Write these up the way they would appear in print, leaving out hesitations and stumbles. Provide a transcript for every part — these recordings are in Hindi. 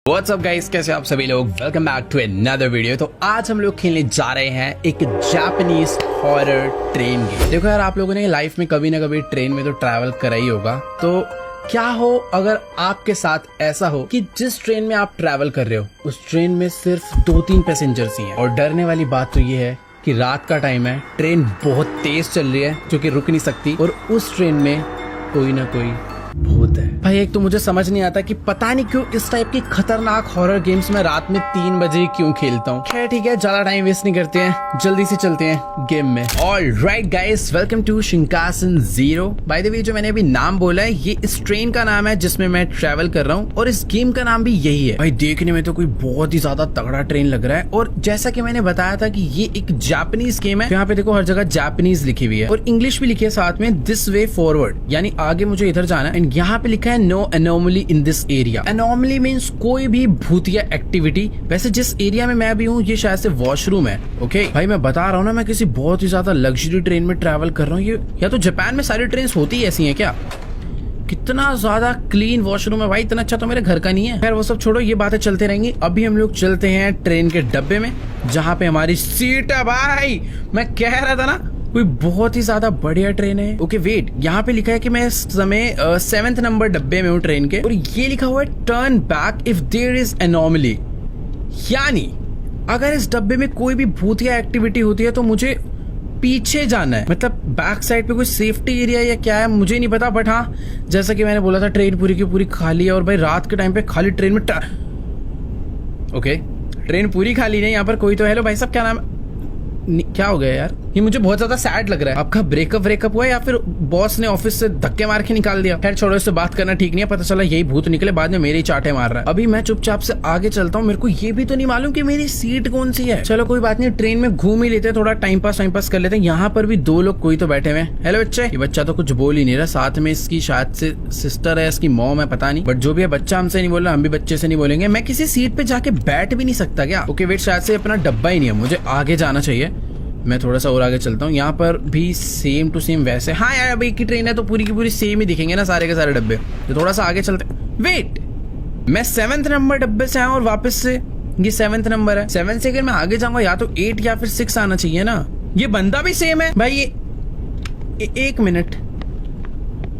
What's up guys, कैसे आप सभी लोग। Welcome back to another video. तो आज हम लोग खेलने जा रहे हैं एक जापानीज हॉरर ट्रेन गेम। देखो यार, आप लोगों ने लाइफ में कभी ना कभी ट्रेन में तो ट्रैवल करा ही होगा। तो क्या हो अगर आपके साथ ऐसा हो कि जिस ट्रेन में आप ट्रैवल कर रहे हो उस ट्रेन में सिर्फ 2-3 पैसेंजर्स ही हैं। और डरने वाली बात तो ये है कि रात का टाइम है, ट्रेन बहुत तेज चल रही है जो कि रुक नहीं सकती, और उस ट्रेन में कोई ना कोई भूत है। भाई एक तो मुझे समझ नहीं आता कि पता नहीं क्यों इस टाइप की खतरनाक हॉरर गेम्स में रात में 3 बजे क्यों खेलता हूँ। खैर ठीक है, ज्यादा टाइम वेस्ट नहीं करते हैं, जल्दी से चलते हैं गेम में। Alright guys, welcome to Shinkansen zero. By the way, जो मैंने अभी नाम बोला है ये इस ट्रेन का नाम है जिसमें मैं ट्रैवल कर रहा हूँ, और इस गेम का नाम भी यही है। भाई देखने में तो कोई बहुत ही ज्यादा तगड़ा ट्रेन लग रहा है, और जैसा कि मैंने बताया था कि ये एक जापानीज गेम है। यहाँ पे देखो हर जगह जापानीज लिखी हुई है और इंग्लिश भी लिखी है साथ में, दिस वे फॉरवर्ड, यानी आगे मुझे इधर जाना है। यहाँ पे लिखा है no anomaly in this area. Anomaly means कोई भी भूतिया एक्टिविटी। वैसे जिस एरिया में मैं भी हूँ ये शायद से वॉशरूम है। ओके भाई, मैं बता रहा हूँ ना, मैं किसी बहुत ही ज्यादा लग्जरी ट्रेन में ट्रैवल कर रहा हूँ। ये या तो जापान में सारी ट्रेन होती ही ऐसी हैं क्या? कितना ज्यादा क्लीन वॉशरूम है भाई, इतना अच्छा तो मेरे घर का नहीं है। खैर वो सब छोड़ो, ये बातें चलते रहेंगी। अभी हम लोग चलते हैं ट्रेन के डब्बे में जहाँ पे हमारी सीट है। भाई मैं कह रहा था ना, कोई बहुत ही ज्यादा बढ़िया ट्रेन है। ओके वेट, यहाँ पे लिखा है कि मैं इस समय 7th नंबर डब्बे में हूँ ट्रेन के, और ये लिखा हुआ है turn back if there is anomaly, यानी अगर इस डब्बे में कोई भी भूतिया एक्टिविटी होती है तो मुझे पीछे जाना है। मतलब बैक साइड पे कोई सेफ्टी एरिया या क्या है मुझे नहीं पता, बट हाँ जैसा कि मैंने बोला था ट्रेन पूरी की पूरी खाली है। और भाई रात के टाइम पे खाली ट्रेन में ओके ट्रेन पूरी खाली नहीं, यहाँ पर कोई तो। हेलो भाई साहब, क्या नाम है? क्या हो गया यार, ये मुझे बहुत ज्यादा सैड लग रहा है। आपका ब्रेकअप हुआ या फिर बॉस ने ऑफिस से धक्के मार के निकाल दिया? खैर छोड़ो, इससे बात करना ठीक नहीं है। पता चला यही भूत निकले, बाद में मेरे ही चाटे मार रहा है। अभी मैं चुपचाप से आगे चलता हूँ, मेरे को ये भी तो नहीं मालूम कि मेरी सीट कौन सी है। चलो कोई बात नहीं, ट्रेन में घूम ही लेते हैं, थोड़ा टाइम पास कर लेते हैं। यहाँ पर भी 2 लोग कोई तो बैठे हुए हैं। हेलो बच्चे। ये बच्चा तो कुछ बोल ही नहीं रहा, साथ में इसकी शायद से सिस्टर है, इसकी मॉम है, पता नहीं, बट जो भी है बच्चा हमसे नहीं बोल रहा, हम भी बच्चे से नहीं बोलेंगे। मैं किसी सीट पे जाके बैठ भी नहीं सकता क्या? ओके वेट, शायद से अपना डब्बा ही नहीं है, मुझे आगे जाना चाहिए। मैं थोड़ा सा और आगे चलता हूँ। यहाँ पर भी सेम टू सेम वैसे। हाँ यार, अब एक ही ट्रेन है तो पूरी की पूरी सेम ही दिखेंगे ना सारे के सारे डब्बे। तो थोड़ा सा आगे चलते। वेट, मैं 7th नंबर डब्बे से आया और वापस से ये 7th नंबर है। 7 से अगर मैं आगे जाऊंगा या तो 8 या फिर 6 आना चाहिए ना। ये बंदा भी सेम है भाई। ये 1 मिनट,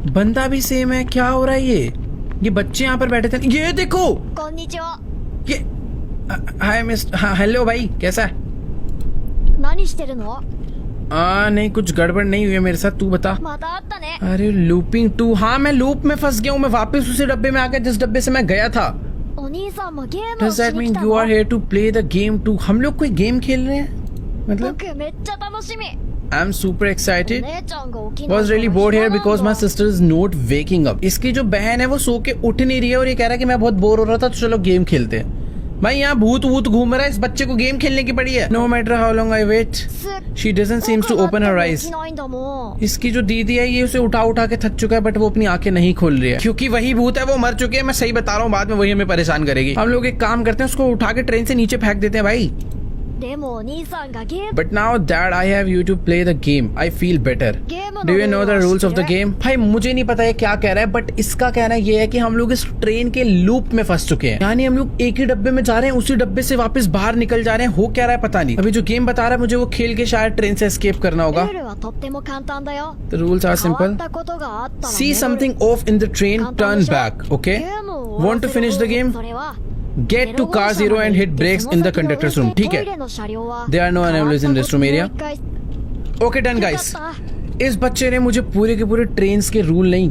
बंदा भी सेम है। क्या हो रहा है? ये बच्चे यहाँ पर बैठे थे। ये देखो, ये हाय मिस्टर। हाँ हेलो भाई, कैसा है? नहीं कुछ गड़बड़ नहीं हुई है मेरे साथ, तू बता। अरे लूपिंग 2, हाँ मैं लूप में फंस गया हूँ। मैं वापस उसी डब्बे में आ गया जिस डब्बे से मैं गया था। Does that mean you are here to play the game too? हम लोग कोई गेम खेल रहे हैं मतलब? I'm super excited. Was really bored here because my sister is not waking up. इसकी जो बहन है वो सो के उठ नहीं रही है और ये कह रहा है कि मैं बहुत बोर हो रहा था तो चलो गेम खेलते हैं। भाई यहाँ भूत घूम रहा है, इस बच्चे को गेम खेलने की पड़ी है। No matter how long I wait, she doesn't seems to open her eyes. इसकी जो दीदी है ये उसे उठा के थक चुका है, बट वो अपनी आंखें नहीं खोल रही है क्योंकि वही भूत है, वो मर चुके हैं। मैं सही बता रहा हूँ, बाद में वही हमें परेशान करेगी। हम लोग एक काम करते हैं, उसको उठा के ट्रेन से नीचे फेंक देते हैं भाई। But now that I have you to play the game, I feel better. Do you know the rules of the game? भाई मुझे नहीं पता ये क्या कह रहा है, बट इसका कहना ये है कि हम लोग इस ट्रेन के लूप में फंस चुके हैं। यानी हम लोग एक ही डब्बे में जा रहे हैं, उसी डब्बे से वापस बाहर निकल जा रहे हैं। हो क्या रहा है पता नहीं। अभी जो गेम बता रहा है मुझे वो खेल के शायद ट्रेन से एस्केप करना होगा। The rules are simple. See something off in the train, turn back. Okay? Want to finish the game? Get to car 0 and hit brakes in the conductor's room. ठीक है? There are no anomalies in this room area. Okay done guys. इस बच्चे ने मुझे पूरे के पूरे ट्रेन के रूल नहीं,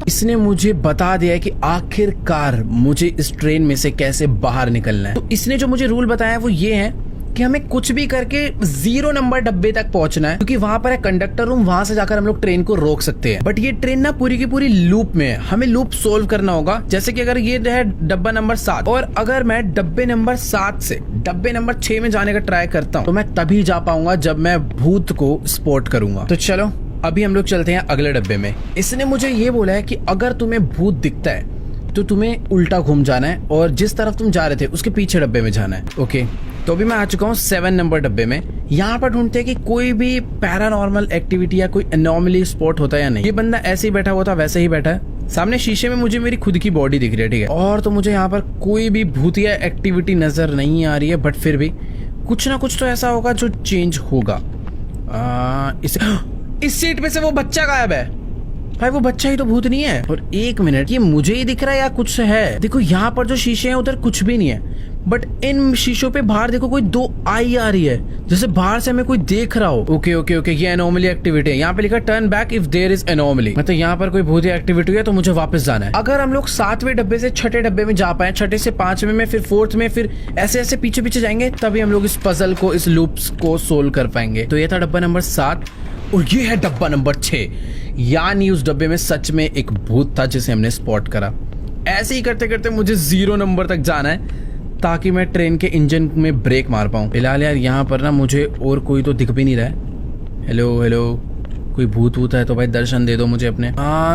इसने मुझे बता दिया है कि आखिरकार मुझे इस ट्रेन में से कैसे बाहर निकलना है। तो इसने जो मुझे रूल बताया है वो ये है कि हमें कुछ भी करके 0 नंबर डब्बे तक पहुंचना है, क्योंकि वहां पर है कंडक्टर रूम, वहां से जाकर हम लोग ट्रेन को रोक सकते हैं। बट ये ट्रेन ना पूरी की पूरी लूप में है, हमें लूप सोल्व करना होगा। जैसे कि अगर ये है डब्बा नंबर 7 और अगर मैं डब्बे नंबर 7 से डब्बे नंबर 6 में जाने का ट्राई करता हूँ तो मैं तभी जा पाऊंगा जब मैं भूत को स्पॉट करूंगा। तो चलो अभी हम लोग चलते हैं अगले डब्बे में। इसने मुझे ये बोला है कि अगर तुम्हें भूत दिखता है तो तुम्हें उल्टा घूम जाना है और जिस तरफ तुम जा रहे थे उसके पीछे डब्बे में जाना है। ओके, तो अभी मैं आ चुका हूँ 7 नंबर डब्बे में। यहाँ पर ढूंढते हैं कि कोई भी पैरानॉर्मल एक्टिविटी या कोई एनॉमली स्पॉट होता है या नहीं। ये बंदा ऐसे ही बैठा हुआ था, वैसे ही बैठा है। सामने शीशे में मुझे मेरी खुद की बॉडी दिख रही है, ठीक है। और तो मुझे यहाँ पर कोई भी भूतिया एक्टिविटी नजर नहीं आ रही है, बट फिर भी कुछ ना कुछ तो ऐसा होगा जो चेंज होगा। इस सीट पे से वो बच्चा गायब है। भाई वो बच्चा ही तो भूत नहीं है। और 1 मिनट, ये मुझे ही दिख रहा है या कुछ है? देखो यहाँ पर जो शीशे हैं उधर कुछ भी नहीं है, बट इन शीशों पे बाहर देखो कोई 2 आई आ रही है, जैसे बाहर से हमें कोई देख रहा हो। ओके ओके ओके, ये एनोमली एक्टिविटी है। यहाँ पे लिखा turn back if there is anomaly, मतलब यहाँ पर कोई भूतिया एक्टिविटी है तो मुझे वापस जाना है। अगर हम लोग 7वें डब्बे से 6ठे डब्बे में जा पाए, 6ठे से 5वें में, फिर 4th में, फिर ऐसे ऐसे पीछे पीछे जाएंगे, तभी हम लोग इस पजल को, इस लूप्स को सोल्व कर पाएंगे। तो ये था डब्बा नंबर 7 और ये है डब्बा नंबर 6। यानी उस डब्बे में सच में एक भूत था जिसे हमने स्पॉट करा। ऐसे ही करते करते मुझे 0 नंबर तक जाना है ताकि मैं ट्रेन के इंजन में ब्रेक मार पाऊं। फिलहाल यार यहाँ पर ना मुझे और कोई तो दिख भी नहीं रहा है। हेलो हेलो, कोई भूत वूत है तो भाई दर्शन दे दो मुझे अपने।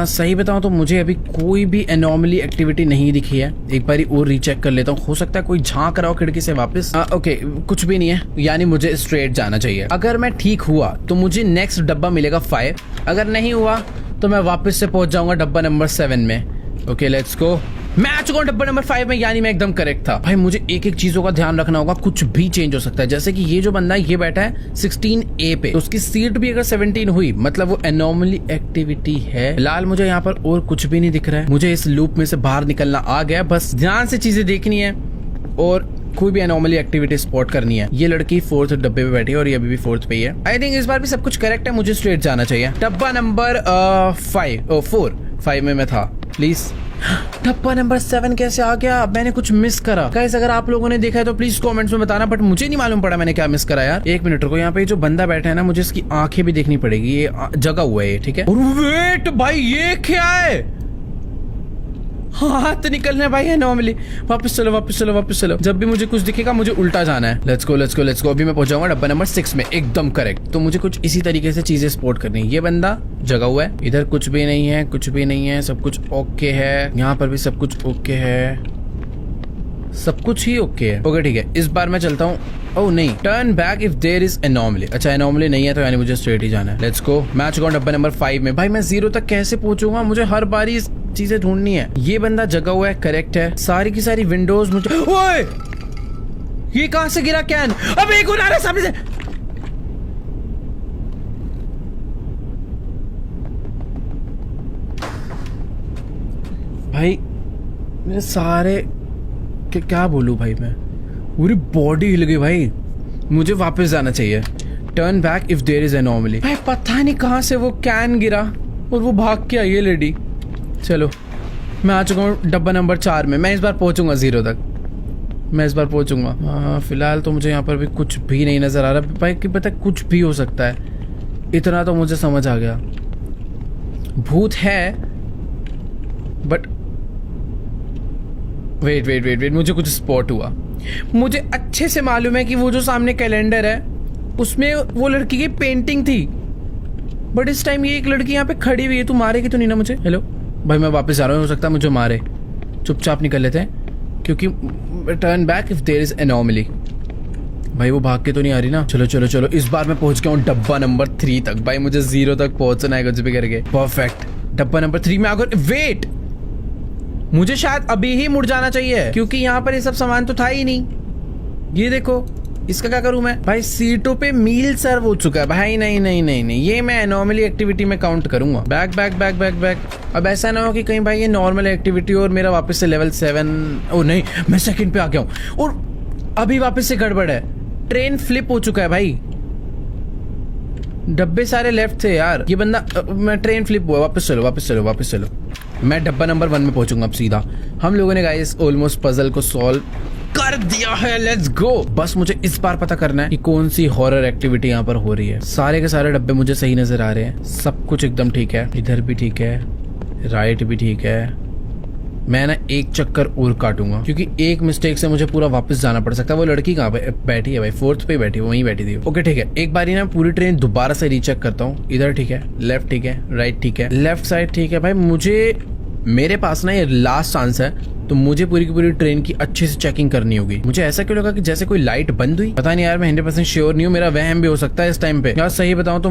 सही बताऊं तो मुझे अभी कोई भी एनॉमली एक्टिविटी नहीं दिखी है। एक बारी और रीचेक कर लेता हूँ, हो सकता है कोई झांक रहा हो खिड़की से वापस। ओके, कुछ भी नहीं है, यानी मुझे स्ट्रेट जाना चाहिए। अगर मैं ठीक हुआ तो मुझे नेक्स्ट डब्बा मिलेगा 5, अगर नहीं हुआ तो मैं वापस से पहुंच जाऊंगा डब्बा नंबर 7 में। Okay let's go. मैं आ चुका हूँ डब्बा नंबर 5 में, यानी मैं एकदम करेक्ट था। भाई मुझे एक एक चीजों का ध्यान रखना होगा, कुछ भी चेंज हो सकता है। जैसे कि ये जो बंदा है ये बैठा है 16A पे, तो उसकी सीट भी अगर 17 हुई मतलब वो एनॉमली एक्टिविटी है। फिलहाल मुझे यहाँ पर और कुछ भी नहीं दिख रहा है। मुझे इस लूप में से बाहर निकलना आ गया, बस ध्यान से चीजें देखनी है और कोई भी एनॉमली एक्टिविटी स्पॉट करनी है। ये लड़की 4th डब्बे पे बैठी है और ये अभी भी 4th पे ही है। आई थिंक इस बार भी सब कुछ करेक्ट है, मुझे स्ट्रेट जाना चाहिए। डब्बा नंबर 4 में मैं था। प्लीज डब्बा नंबर 7 कैसे आ गया? मैंने कुछ मिस करा गाइस? अगर आप लोगों ने देखा है तो प्लीज कमेंट्स में बताना, बट मुझे नहीं मालूम पड़ा मैंने क्या मिस करा यार। 1 मिनट रुको, यहाँ पे जो बंदा बैठा है ना, मुझे इसकी आंखें भी देखनी पड़ेगी। ये जगा हुआ है, ठीक है। वेट भाई, ये क्या है? हाथ निकलने भाई है नॉर्मली। वापस चलो वापस चलो वापस चलो। जब भी मुझे कुछ दिखेगा मुझे उल्टा जाना है। Let's go let's go let's go. अभी मैं पहुंचाऊंगा डब्बा नंबर 6 में, एकदम करेक्ट। तो मुझे कुछ इसी तरीके से चीजें स्पॉट करनी है। ये बंदा जगा हुआ है, इधर कुछ भी नहीं है, कुछ भी नहीं है, सब कुछ ओके है। यहाँ पर भी सब कुछ ओके है, सब कुछ ही ओके है। ओके ठीक है, इस बार मैं चलता हूँ। ओह नहीं, turn back if there is anomaly. अच्छा एनॉमली नहीं है तो यानी मुझे स्ट्रेट ही जाना है। Let's go. मैं आ चुका हूँ डब्बा नंबर 5 में। भाई मैं 0 तक कैसे पहुंचूंगा? मुझे हर बारी चीजें ढूंढनी है। ये बंदा जगा हुआ है, करेक्ट है। सारी की सारी विंडोज मुझे। ओए ये कहां से गिरा कैन? अब एक और आ रहा है सामने से। भाई मेरे सारे क्या बोलूं भाई, मैं पूरी बॉडी हिल गई भाई। मुझे वापस जाना चाहिए। Turn back if there is anomaly. भाई पता नहीं कहां से वो कैन गिरा और वो भाग के आई है लेडी। चलो मैं आ चुका हूँ डब्बा नंबर 4 में। मैं इस बार पहुंचूंगा 0 तक, मैं इस बार पहुंचूंगा। फिलहाल तो मुझे यहाँ पर भी कुछ भी नहीं नजर आ रहा। भाई कि पता कुछ भी हो सकता है, इतना तो मुझे समझ आ गया। भूत है but wait wait wait wait, मुझे कुछ स्पॉट हुआ। मुझे अच्छे से मालूम है कि वो जो सामने कैलेंडर है उसमें वो लड़की की पेंटिंग थी, बट इस टाइम ये एक लड़की यहाँ पे खड़ी हुई है। तू मारेगी तो नहीं ना मुझे? हेलो भाई मैं वापस जा रहा हूँ, हो सकता है मुझे मारे। चुपचाप निकल लेते हैं क्योंकि turn back if there is anomaly. भाई वो भाग के तो नहीं आ रही ना? चलो चलो चलो, इस बार मैं पहुंच गया हूँ डब्बा नंबर 3 तक। भाई मुझे 0 तक पहुंचना है कुछ भी करके। परफेक्ट, डब्बा नंबर 3 में आकर वेट, मुझे शायद अभी ही मुड़ जाना चाहिए क्योंकि यहाँ पर ये सब सामान तो था ही नहीं। ये देखो, इसका क्या करूं मैं? भाई सीटों पे मील सर्व हो चुका है। भाई नहीं नहीं नहीं नहीं, ये मैं एनॉमली एक्टिविटी में काउंट करूंगा। Back back back back back. अब ऐसा ना हो कि कहीं भाई ये नॉर्मल एक्टिविटी और मेरा वापस से लेवल 7। ओ नहीं, मैं सेकंड पे आ गया हूँ और अभी वापस से गड़बड़ है। ट्रेन फ्लिप हो चुका है भाई, डब्बे सारे लेफ्ट थे यार। ये बंदा मैं ट्रेन फ्लिप हुआ। वापस चलो वापस चलो वापस चलो। मैं डब्बा नंबर 1 में पहुंचूंगा अब सीधा। हम लोगों ने गाइस ऑलमोस्ट पजल को सॉल्व कर दिया है। लेट्स गो। बस मुझे इस बार पता करना है कि कौन सी हॉरर एक्टिविटी यहाँ पर हो रही है। सारे के सारे डब्बे मुझे सही नजर आ रहे हैं, सब कुछ एकदम ठीक है। इधर भी ठीक है, राइट भी ठीक है। मैं ना एक चक्कर और काटूंगा क्योंकि एक मिस्टेक से मुझे पूरा वापस जाना पड़ सकता है। वो लड़की कहाँ पे बैठी है भाई? 4th पे बैठी, वहीं बैठी थी। ओके ठीक है, एक बारी ना पूरी ट्रेन दोबारा से रीचेक करता हूँ। इधर ठीक है, लेफ्ट ठीक है, राइट ठीक है, लेफ्ट साइड ठीक है। भाई मुझे मेरे पास ना ये लास्ट चांस है, तो मुझे पूरी की पूरी ट्रेन की अच्छे से चेकिंग करनी होगी। मुझे ऐसा क्यों लगा कि जैसे कोई लाइट बंद हुई, पता नहीं यार, मैं 100% श्योर नहीं हूँ, मेरा वहम भी हो सकता है इस टाइम पे। यार सही बताऊं तो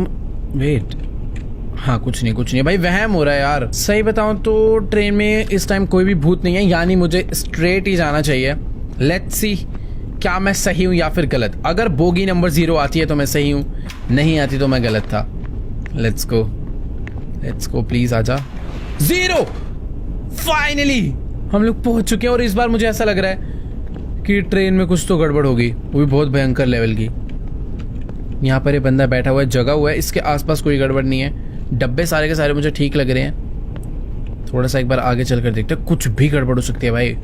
वेट, हाँ कुछ नहीं भाई, वहम हो रहा है यार। सही बताऊं तो ट्रेन में इस टाइम कोई भी भूत नहीं है, यानी मुझे स्ट्रेट ही जाना चाहिए। लेट्स सी क्या मैं सही हूँ या फिर गलत। अगर बोगी नंबर 0 आती है तो मैं सही हूँ, नहीं आती तो मैं गलत था। लेट्स गो प्लीज आजा। 0 फाइनली हम लोग पहुंच चुके हैं। और इस बार मुझे ऐसा लग रहा है कि ट्रेन में कुछ तो गड़बड़ होगी, वो भी बहुत भयंकर लेवल की। यहाँ पर ये बंदा बैठा हुआ है, जगा हुआ है, इसके आसपास कोई गड़बड़ नहीं है। डब्बे सारे के सारे मुझे ठीक लग रहे हैं। थोड़ा सा एक बार आगे चलकर देखते हैं, कुछ भी गड़बड़ हो सकती है भाई।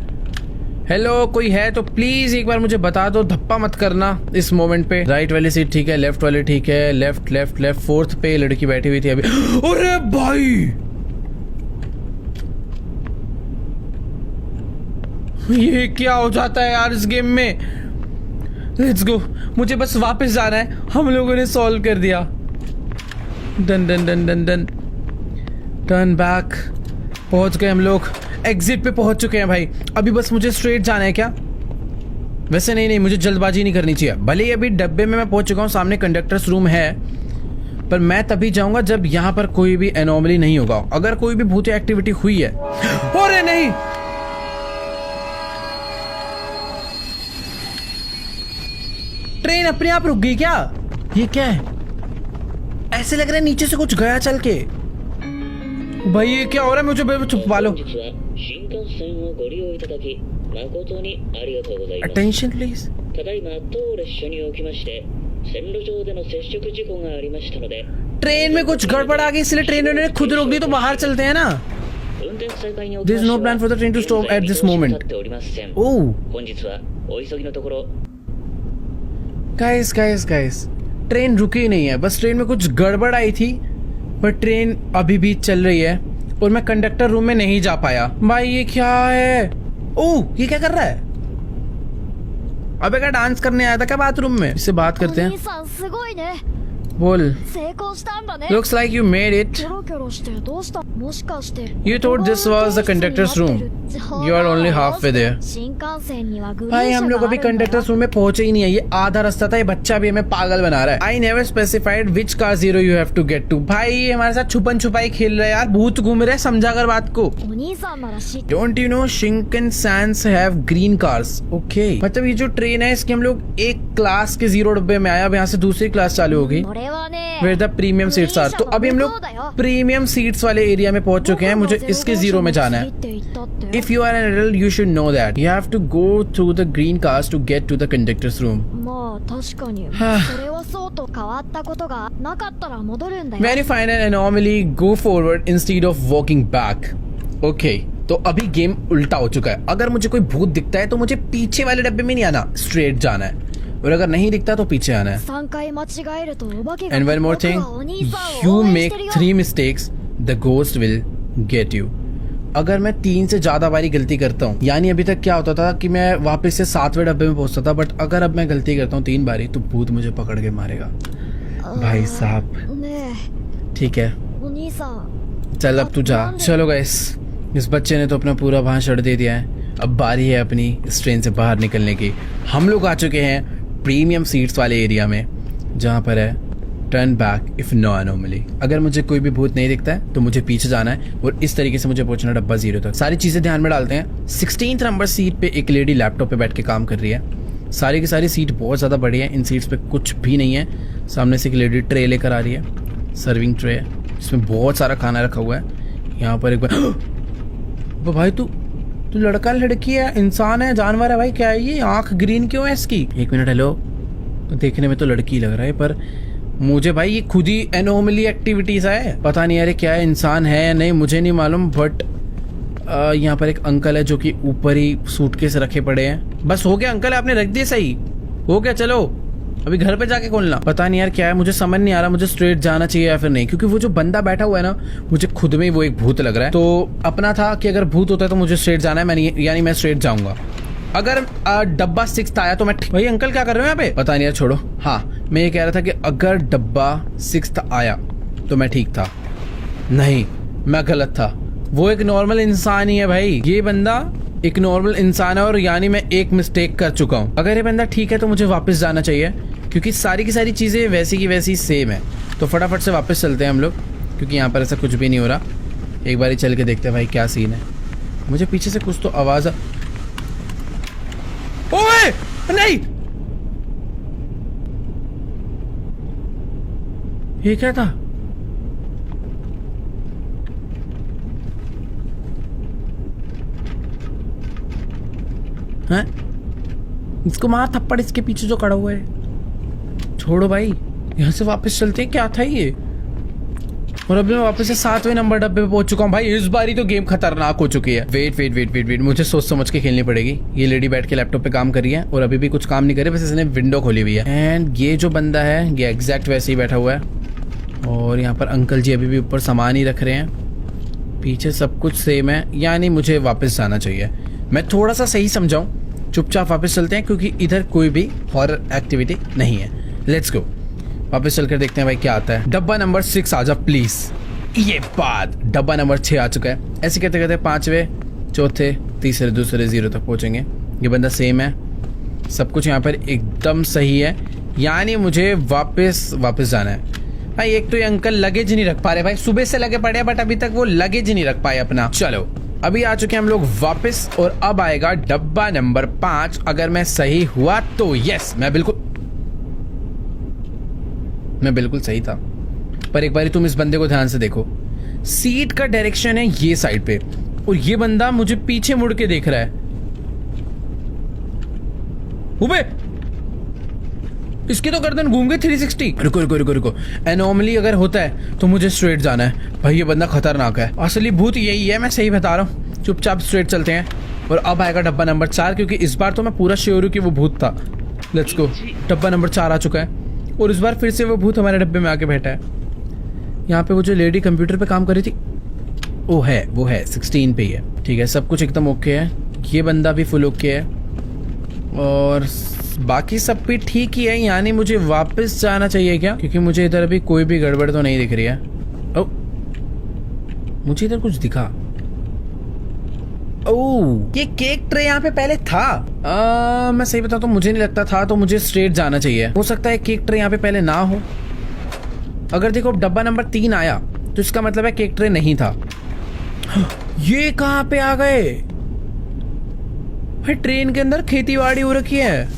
हेलो, कोई है तो प्लीज एक बार मुझे बता दो, धप्पा मत करना इस मोमेंट पे। राइट वाली सीट ठीक है, लेफ्ट वाली ठीक है, लेफ्ट लेफ्ट लेफ्ट। 4th पे लड़की बैठी हुई थी अभी। अरे भाई ये क्या हो जाता है यार इस गेम में। लेट्स गो, मुझे बस वापस जाना है। हम लोगों ने सॉल्व कर दिया। Done done done done done, turn back. पहुंच गए हम लोग, एग्जिट पे पहुंच चुके हैं भाई। अभी बस मुझे स्ट्रेट जाना है क्या? वैसे नहीं, मुझे जल्दबाजी नहीं करनी चाहिए। भले ही अभी डब्बे में मैं पहुंच चुका हूं, सामने कंडक्टर्स रूम है, पर मैं तभी जाऊंगा जब यहां पर कोई भी एनोमली नहीं होगा। अगर कोई भी भूतिया एक्टिविटी हुई है। अरे नहीं, ट्रेन अपने आप रुक गई क्या? ये क्या है? ऐसे लग रहा है नीचे से कुछ गया चल के। भाई ये क्या हो रहा है? मुझे छुपा लो। Attention please. ट्रेन में कुछ गड़बड़ आ गई, इसलिए ट्रेन ने खुद रोक दी। तो बाहर चलते हैं ना। There is no plan for the train to stop at this moment. Oh. Guys, train रुकी नहीं है, बस ट्रेन में कुछ गड़बड़ आई थी, पर ट्रेन अभी भी चल रही है और मैं कंडक्टर रूम में नहीं जा पाया। भाई ये क्या है? ओह, ये क्या कर रहा है? अबे क्या डांस करने आया था क्या बाथरूम में? इससे बात करते हैं। बोल। Looks like you made it. You thought this was the conductor's room. You are only halfway there. भाई हम लोग अभी कंडक्टर्स रूम में पहुंचे ही नहीं है। ये आधा रास्ता था। ये बच्चा भी हमें पागल बना रहा है। I never specified which car 0 you have to get to. भाई ये हमारे साथ छुपन छुपाई खेल रहा है यार, भूत घूम रहे हैं, समझा कर बात को। Don't you know Shinkansen have green cars? Okay. मतलब ये जो ट्रेन है इसके हम लोग एक क्लास के 0 डब्बे में आए, अब यहाँ से दूसरी क्लास चालू होगी। Where the premium seats are. तो अभी हम लोग प्रीमियम सीट्स वाले एरिया में पहुंच चुके हैं। मुझे इसके 0 में जाना है। If you are an adult, you should know that. You have to go through the green cars to get to the conductor's room. When you find an anomaly, go forward instead of walking back. Okay. तो अभी गेम उल्टा हो चुका है। अगर मुझे कोई भूत दिखता है तो मुझे पीछे वाले डब्बे में नहीं आना, स्ट्रेट जाना है, और अगर नहीं दिखता तो पीछे आना है। And one more thing, you make 3 mistakes, the ghost will get you. अगर मैं 3 से ज्यादा बारी गलती करता हूँ, यानी अभी तक क्या होता था कि मैं वापस से 7वें डब्बे में पहुंचता था, बट अगर अब मैं गलती करता हूँ 3 बारी तो भूत मुझे पकड़ के मारेगा। भाई साहब ठीक है, चल अब तू जा। चलो गाइस, इस बच्चे ने तो अपना पूरा भाषण दे दिया है। अब बारी है अपनी इस ट्रेन से बाहर निकलने की। हम लोग आ चुके हैं प्रीमियम सीट्स वाले एरिया में, जहाँ पर है turn back if no anomaly. अगर मुझे कोई भी भूत नहीं दिखता है तो मुझे पीछे जाना है और इस तरीके से मुझे पहुंचना डब्बा 0 तक। सारी चीजें ध्यान में डालते हैं। 16th नंबर सीट पे एक लेडी लैपटॉप पे बैठ के काम कर रही है। सारी की सारी सीट बहुत ज्यादा बड़ी है, इन सीट्स पे कुछ भी नहीं है। सामने से एक लेडी ट्रे लेकर आ रही है, सर्विंग ट्रे है, जिसमें बहुत सारा खाना रखा हुआ है। यहाँ पर एक बार भाई तू लड़का लड़की है, इंसान है, जानवर है? भाई क्या है ये? आंख ग्रीन क्यों है इसकी? 1 मिनट। हेलो, देखने में तो लड़की लग रहा है, पर मुझे भाई ये खुद ही एनोमली एक्टिविटीज है। पता नहीं यार क्या है, इंसान है या नहीं मुझे नहीं मालूम। बट यहाँ पर एक अंकल है जो कि ऊपर ही सूटकेस रखे पड़े हैं। बस हो गया अंकल, आपने रख दिए, सही हो गया। चलो अभी घर पे जाके खोलना। पता नहीं यार क्या है, मुझे समझ नहीं आ रहा मुझे स्ट्रेट जाना चाहिए या फिर नहीं, क्योंकि वो जो बंदा बैठा हुआ है ना, मुझे खुद में ही वो एक भूत लग रहा है। तो अपना था कि अगर भूत होता है तो मुझे स्ट्रेट जाना है, यानी मैं स्ट्रेट जाऊंगा। अगर डब्बा 6th आया तो मैं भाई अंकल क्या कर रहे हो यहाँ पे? पता नहीं यार, छोड़ो। हाँ, मैं ये कह रहा था कि अगर डब्बा 6th आया तो मैं ठीक था। नहीं, मैं गलत था। वो एक नॉर्मल इंसान ही है भाई, ये बंदा एक नॉर्मल इंसान है और यानी मैं एक मिस्टेक कर चुका हूँ। अगर ये बंदा ठीक है तो मुझे वापस जाना चाहिए क्योंकि सारी की सारी चीजें वैसी की वैसी सेम है। तो फटाफट से वापस चलते हैं हम लोग क्योंकि यहाँ पर ऐसा कुछ भी नहीं हो रहा। एक बार ही चल के देखते हैं भाई क्या सीन है। मुझे पीछे से कुछ तो आवाज ओए नहीं, ये क्या था? हैं? इसको मार थप्पड़, इसके पीछे जो खड़ा हुआ है। छोड़ो भाई, यहाँ से वापस चलते हैं। क्या था ये? और अभी मैं वापस से 7वें नंबर डब्बे पे पहुंच चुका हूँ भाई। इस बारी तो गेम खतरनाक हो चुकी है। वेट, मुझे सोच समझ के खेलनी पड़ेगी। ये लेडी बैठ के लैपटॉप पे काम कर रही है और अभी भी कुछ काम नहीं करे, बस इसने विंडो खोली हुई है। एंड ये जो बंदा है ये एग्जैक्ट वैसे ही बैठा हुआ है और यहाँ पर अंकल जी अभी भी ऊपर सामान ही रख रहे हैं। पीछे सब कुछ सेम है, यानी मुझे वापस जाना चाहिए। मैं थोड़ा सा सही समझाऊं, चुपचाप वापस चलते हैं क्योंकि इधर कोई भी हॉरर एक्टिविटी नहीं है। लेट्स गो, वापस चलकर देखते हैं भाई क्या आता है। डब्बा नंबर 6 आ जा प्लीज। ये बात, डब्बा नंबर 6 आ चुका है। ऐसे कहते कहते 5वें, चौथे, तीसरे, दूसरे 0 तक पहुंचेंगे। ये बंदा सेम है, सब कुछ यहाँ पर एकदम सही है, यानी मुझे वापस जाना है भाई। एक तो ये अंकल लगेज नहीं रख पा रहे भाई, सुबह से लगे पड़े बट अभी तक वो लगेज नहीं रख पाए अपना। चलो अभी आ चुके हैं हम लोग वापस और अब आएगा डब्बा नंबर 5। अगर मैं सही हुआ तो यस, मैं बिल्कुल सही था। पर एक बारी तुम इस बंदे को ध्यान से देखो, सीट का डायरेक्शन है ये साइड पे और ये बंदा मुझे पीछे मुड़ के देख रहा है। उबे, इसकी तो गर्दन घूम गई 360। रुको, एनोमली अगर होता है तो मुझे स्ट्रेट जाना है भाई। ये बंदा खतरनाक है, असली भूत यही है, मैं सही बता रहा हूँ। चुपचाप स्ट्रेट चलते हैं और अब आएगा डब्बा नंबर 4 क्योंकि इस बार तो मैं पूरा श्योर हूँ कि वो भूत था। लेट्स गो, डब्बा नंबर 4 आ चुका है और इस बार फिर से वो भूत हमारे डब्बे में आके बैठा है। यहाँ पे वो जो लेडी कंप्यूटर पे काम कर रही थी वो है 16 पे ही है। ठीक है, सब कुछ एकदम ओके है। ये बंदा भी फुल ओके है और बाकी सब भी ठीक ही है, यानी मुझे वापस जाना चाहिए क्या? क्योंकि मुझे इधर अभी कोई भी गड़बड़ तो नहीं दिख रही है। ओ, मुझे इधर कुछ दिखा। ओह, ये केक ट्रे यहाँ पे पहले था। मैं सही बताता हूँ, मुझे नहीं लगता था, तो मुझे स्ट्रेट जाना चाहिए। हो सकता है केक ट्रे यहाँ पे पहले ना हो। अगर देखो डब्बा नंबर 3 आया तो इसका मतलब है केक ट्रे नहीं था। ये कहाँ पे आ गए भाई? ट्रेन के अंदर खेतीबाड़ी हो रखी है।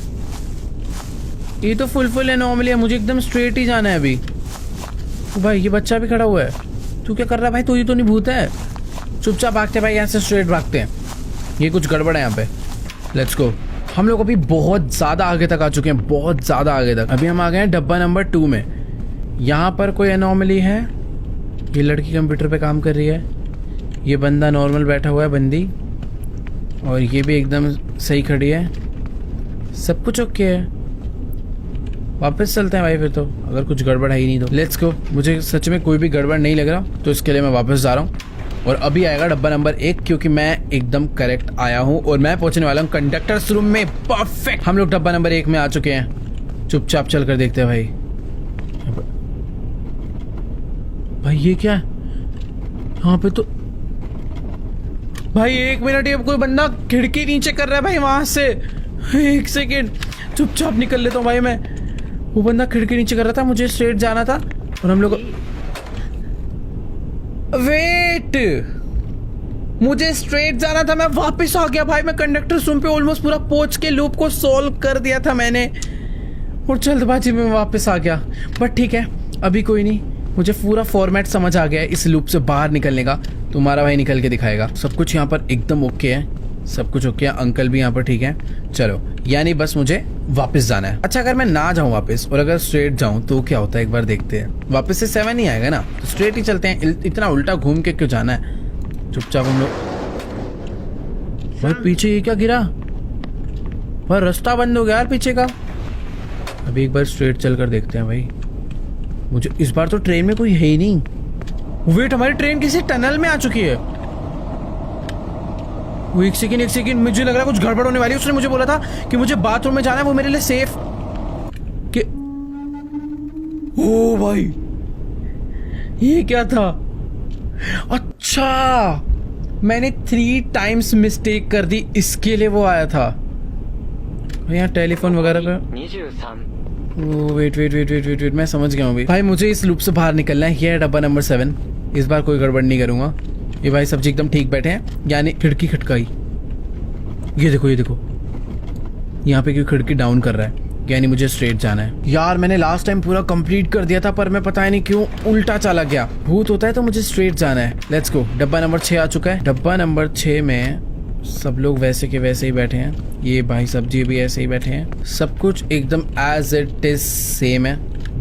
ये तो फुल एनोमली है, मुझे एकदम स्ट्रेट ही जाना है अभी। भाई ये बच्चा भी खड़ा हुआ है, तू क्या कर रहा है भाई? तू ये तो नहीं भूत है। चुपचाप भागते भाई, यहाँ से स्ट्रेट भागते हैं। ये कुछ गड़बड़ है यहाँ पे। लेट्स गो, हम लोग अभी बहुत ज्यादा आगे तक आ चुके हैं, बहुत ज्यादा आगे तक। अभी हम आ गए हैं डब्बा नंबर 2 में। यहाँ पर कोई एनोमली है। ये लड़की कंप्यूटर पे काम कर रही है, ये बंदा नॉर्मल बैठा हुआ है, बंदी, और ये भी एकदम सही खड़ी है। सब कुछ ओके है। वापस चलते हैं भाई फिर तो, अगर कुछ गड़बड़ है ही नहीं तो। लेट्स गो, मुझे सच में कोई भी गड़बड़ नहीं लग रहा तो इसके लिए मैं वापस जा रहा हूँ। और अभी आएगा डब्बा नंबर 1 क्योंकि मैं एकदम करेक्ट आया हूँ और मैं पहुंचने वाला हूँ कंडक्टर्स रूम में। परफेक्ट, हम लोग डब्बा नंबर 1 में आ चुके हैं। चुपचाप चल कर देखते हैं भाई। भाई ये क्या है यहाँ पे? तो भाई 1 मिनट, ये कोई बंदा खिड़की नीचे कर रहा है भाई वहां से। 1 सेकेंड, चुपचाप निकल लेता हूँ भाई मैं। वो बंदा खिड़की नीचे कर रहा था, मुझे स्ट्रेट जाना था और हम लोग वेट, मुझे स्ट्रेट जाना था, मैं वापस आ गया भाई। मैं कंडक्टर रूम पे ऑलमोस्ट पूरा पहुंच के लूप को सॉल्व कर दिया था मैंने और जल्दबाजी में वापस आ गया। बट ठीक है, अभी कोई नहीं, मुझे पूरा फॉर्मेट समझ आ गया है इस लूप से बाहर निकलने का। तुम्हारा भाई निकल के दिखाएगा। सब कुछ यहाँ पर एकदम ओके है, सब कुछ ओके है। अंकल भी यहाँ पर ठीक है। चलो, यानी बस मुझे वापस जाना है। अच्छा, अगर मैं ना जाऊं वापस और अगर स्ट्रेट जाऊं तो क्या होता है एक बार देखते हैं। वापस से 7 नहीं आएगा ना, तो स्ट्रेट ही चलते हैं। इतना उल्टा घूम के क्यों जाना है? चुपचाप हम लोग। भाई पीछे ये क्या गिरा? भाई रास्ता बंद हो गया यार पीछे का। अभी एक बार स्ट्रेट चल कर देखते हैं भाई। मुझे इस बार तो ट्रेन में कोई है ही नहीं। वेट, हमारी ट्रेन किसी टनल में आ चुकी है। वो एक सेकेंड, मुझे लग रहा है कुछ गड़बड़ होने वाली है। उसने मुझे बोला था कि मुझे बाथरूम में जाना है, वो मेरे लिए सेफ कि... ओ भाई, ये क्या था? अच्छा, मैंने 3 टाइम्स मिस्टेक कर दी, इसके लिए वो आया था। यहाँ टेलीफोन वगैरह का। Wait wait wait wait wait wait, मैं समझ गया हूँ भाई। भाई मुझे इस लूप से बाहर निकलना है। ये है डब्बा नंबर 7। इस बार कोई गड़बड़ नहीं करूंगा। ये भाई सब्जी एकदम ठीक बैठे हैं, यानी खिड़की खटकाई। ये देखो यहाँ पे क्यों खिड़की डाउन कर रहा है, यानी मुझे स्ट्रेट जाना है। यार मैंने लास्ट टाइम पूरा कंप्लीट कर दिया था, पर मैं पता नहीं क्यों उल्टा चला गया। भूत होता है तो मुझे स्ट्रेट जाना है। लेट्स गो। डब्बा नंबर 6 आ चुका है। डब्बा नंबर 6 में सब लोग वैसे के वैसे ही बैठे हैं। ये भाई सब्जी भी ऐसे ही बैठे हैं। सब कुछ एकदम एज इट इज सेम है,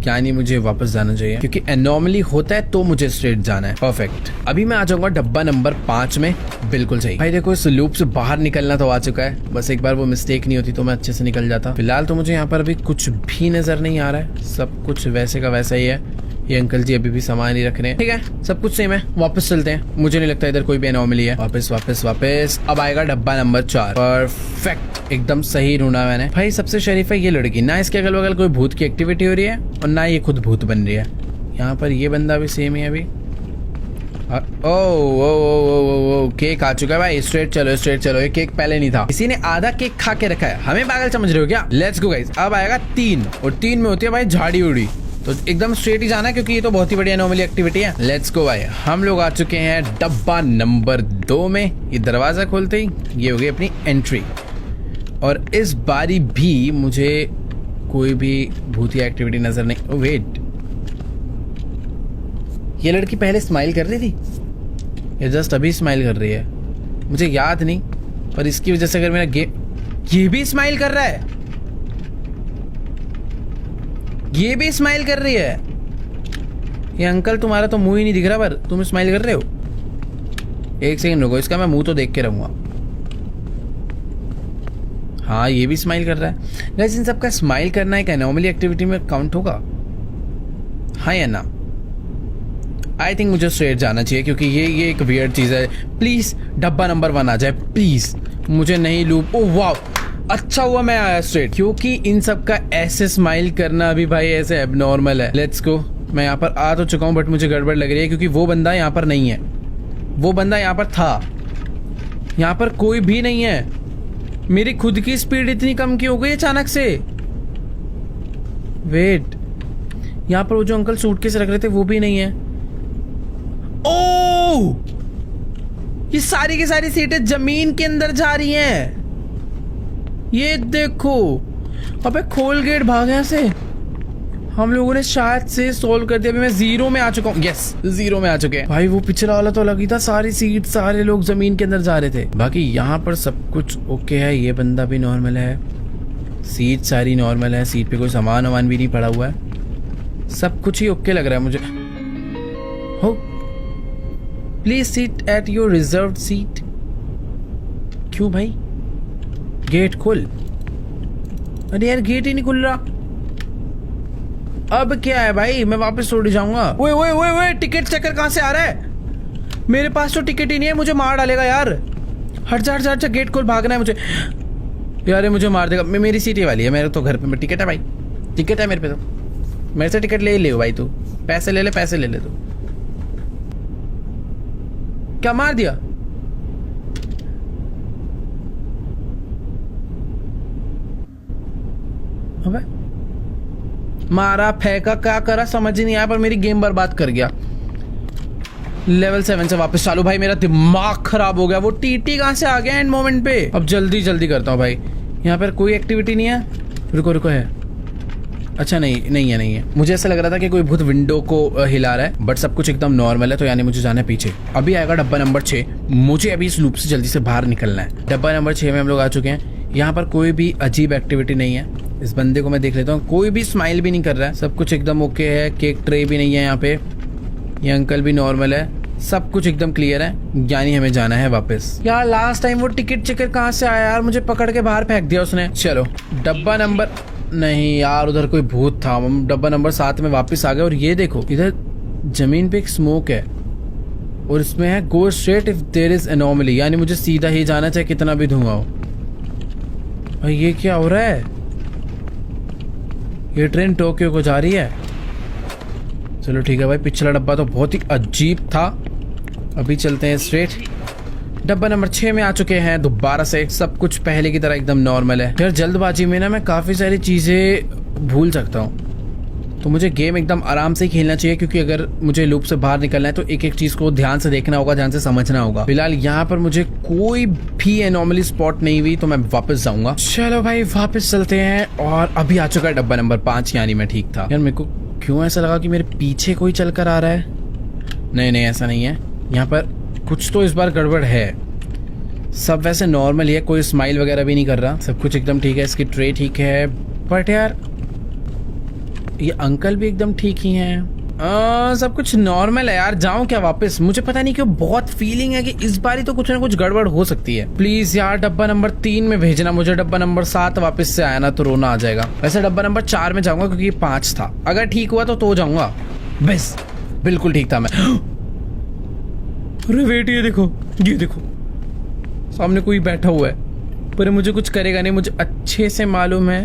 यानी मुझे वापस जाना चाहिए, क्योंकि एनॉमली होता है तो मुझे स्ट्रेट जाना है। परफेक्ट। अभी मैं आ जाऊंगा डब्बा नंबर 5 में। बिल्कुल सही भाई। देखो इस लूप से बाहर निकलना तो आ चुका है, बस एक बार वो मिस्टेक नहीं होती तो मैं अच्छे से निकल जाता। फिलहाल तो मुझे यहाँ पर अभी कुछ भी नजर नहीं आ रहा है, सब कुछ वैसे का वैसा ही है। ये अंकल जी अभी भी सामान ही रख रहे हैं। ठीक है, सब कुछ सेम है। वापस चलते हैं, मुझे नहीं लगता इधर कोई भी एनॉमली है। वापस वापस वापस। अब आएगा डब्बा नंबर 4। परफेक्ट, एकदम सही ढूंढा मैंने। भाई सबसे शरीफ है ये लड़की, ना इसके अगल बगल कोई भूत की एक्टिविटी हो रही है और ना ये खुद भूत बन रही है। यहाँ पर ये बंदा भी सेम ही है अभी। ओ केक आ चुका है भाई। स्ट्रेट चलो स्ट्रेट चलो। ये केक पहले नहीं था, किसी ने आधा केक खा के रखा है। हमें पागल समझ रहे हो क्या? Let's go guys. अब आएगा 3 और 3 में होती है भाई झाड़ी उड़ी, तो एकदम स्ट्रेट ही जाना है क्योंकि ये तो बहुत ही बढ़िया नॉर्मली एक्टिविटी है। लेट्स गो भाई। हम लोग आ चुके हैं डब्बा नंबर 2 में। ये दरवाजा खोलते ही ये हो गई अपनी एंट्री, और इस बारी भी मुझे कोई भी भूतिया एक्टिविटी नजर नहीं। ओ वेट, ये लड़की पहले स्माइल कर रही थी, ये जस्ट अभी स्माइल कर रही है। मुझे याद नहीं, पर इसकी वजह से अगर मेरा गेम, ये भी स्माइल कर रहा है, ये भी स्माइल कर रही है। ये अंकल तुम्हारा तो मुंह ही नहीं दिख रहा, पर तुम स्माइल कर रहे हो। एक सेकंड रुको, इसका मैं मुंह तो देख के रहूंगा। हाँ ये भी स्माइल कर रहा है। गाइस इन सबका स्माइल करना एक एनॉमली एक्टिविटी में काउंट होगा, हाँ या ना? आई थिंक मुझे स्ट्रेट जाना चाहिए, क्योंकि ये एक वियर्ड चीज है। प्लीज डब्बा नंबर 1 आ जाए प्लीज, मुझे नहीं लूप। ओ वाओ, अच्छा हुआ मैं आया स्ट्रेट, क्योंकि इन सब का ऐसे स्माइल करना अभी भाई ऐसे एबनॉर्मल है। Let's go. मैं यहाँ पर आ तो चुका हूँ, बट मुझे गड़बड़ लग रही है, क्योंकि वो बंदा यहाँ पर नहीं है। वो बंदा यहाँ पर था, यहाँ पर कोई भी नहीं है। मेरी खुद की स्पीड इतनी कम क्यों हो गई अचानक से? वेट, यहाँ पर वो जो अंकल सूटकेस रख रहे थे वो भी नहीं है। ओह, ये सारी की सारी सीटें जमीन के अंदर जा रही हैं। ये देखो, अबे खोल गेट, भाग यहाँ से। हम लोगों ने शायद से सोल्व कर दिया। अभी मैं 0 में आ चुका हूँ। यस, 0 में आ चुके हैं। भाई वो पिछला वाला तो लगी था, सारी सीट सारे लोग जमीन के अंदर जा रहे थे। बाकी यहाँ पर सब कुछ ओके है। ये बंदा भी नॉर्मल है, सीट सारी नॉर्मल है, सीट पे कोई सामान वामान भी नहीं पड़ा हुआ है। सब कुछ ही ओके लग रहा है मुझे। हो, please seat at your reserved seat. क्यों भाई? गेट खोल। अरे यार गेट ही नहीं खुल रहा। अब क्या है भाई, मैं वापस छोड़ जाऊंगा। ओए ओए ओए ओए, टिकट चेकर कहां से आ रहा है? मेरे पास तो टिकट ही नहीं है, मुझे मार डालेगा यार। हट जा हट जा हट जा, गेट खोल, भागना है मुझे। यार ये मुझे मार देगा। मेरी सीट ये वाली है, मेरे तो घर पे टिकट है भाई, टिकट है मेरे पे। तो मेरे से टिकट ले ले भाई, तू पैसे ले ले, पैसे ले ले। तू क्या मार दिया? अबे मारा फेंका क्या करा समझ ही नहीं आया, पर मेरी गेम बर्बाद कर गया। लेवल 7 से वापस चालू। भाई मेरा दिमाग खराब हो गया। वो टीटी कहां से आ गया एंड मोमेंट पे? अब जल्दी जल्दी करता हूँ भाई। यहाँ पर कोई एक्टिविटी नहीं है। रुको रुको, है? अच्छा नहीं है। मुझे ऐसा लग रहा था कि कोई भूत विंडो को हिला रहा है, बट सब कुछ एकदम नॉर्मल है, तो यानी मुझे जाना है पीछे। अभी आएगा डब्बा नंबर 6। मुझे अभी इस लूप से जल्दी से बाहर निकलना है। डब्बा नंबर 6 में हम लोग आ चुके हैं। यहाँ पर कोई भी अजीब एक्टिविटी नहीं है। इस बंदे को मैं देख लेता हूँ, कोई भी स्माइल भी नहीं कर रहा है, सब कुछ एकदम ओके है। केक ट्रे भी नहीं है यहाँ पे। ये अंकल भी नॉर्मल है, सब कुछ एकदम क्लियर है, यानी हमें जाना है वापस। यार लास्ट टाइम वो टिकट चेकर कहाँ से आया यार? मुझे पकड़ के बाहर फेंक दिया उसने। चलो डब्बा नंबर, नहीं यार उधर कोई भूत था। हम डब्बा नंबर 7 में वापस आ गए। और ये देखो, इधर जमीन पे एक स्मोक है और इसमें है go straight if there is anomaly, यानी मुझे सीधा ही जाना चाहिए कितना भी धुआं हो। और ये क्या हो रहा है? ये ट्रेन टोक्यो को जा रही है। चलो ठीक है भाई, पिछला डब्बा तो बहुत ही अजीब था। अभी चलते हैं स्ट्रेट। डब्बा नंबर 6 में आ चुके हैं दोबारा से। सब कुछ पहले की तरह एकदम नॉर्मल है। यार जल्दबाजी में ना मैं काफी सारी चीजें भूल सकता हूँ, तो मुझे गेम एकदम आराम से खेलना चाहिए, क्योंकि अगर मुझे लूप से बाहर निकलना है तो एक एक चीज को ध्यान से देखना होगा, ध्यान से समझना होगा। फिलहाल यहाँ पर मुझे कोई भी एनॉमली स्पॉट नहीं हुई तो मैं वापस जाऊंगा। चलो भाई वापस चलते हैं। और अभी आ चुका है डब्बा नंबर 5, यानी मैं ठीक था। यार मेरे को क्यों ऐसा लगा कि मेरे पीछे कोई चल कर आ रहा है। नहीं ऐसा नहीं है, यहाँ पर कुछ तो इस बार गड़बड़ है। सब वैसे नॉर्मल ही है, कोई स्माइल वगैरह भी नहीं कर रहा, सब कुछ एकदम ठीक है। इसकी ट्रे ठीक है, बट यार ये अंकल भी एकदम ठीक ही हैं। सब कुछ नॉर्मल है यार। जाऊं क्या वापस? मुझे पता नहीं क्यों बहुत फीलिंग है कि इस बार ही तो कुछ ना कुछ गड़बड़ हो सकती है। प्लीज यार डब्बा नंबर 3 में भेजना मुझे। डब्बा नंबर 7 वापस से आया ना तो रोना आ जाएगा। वैसे डब्बा नंबर 4 में जाऊंगा क्योंकि 5 था। अगर ठीक हुआ तो जाऊंगा। बस बिल्कुल ठीक था मैं। अरे वेट, ये देखो सामने कोई बैठा हुआ है, पर मुझे कुछ करेगा नहीं, मुझे अच्छे से मालूम है।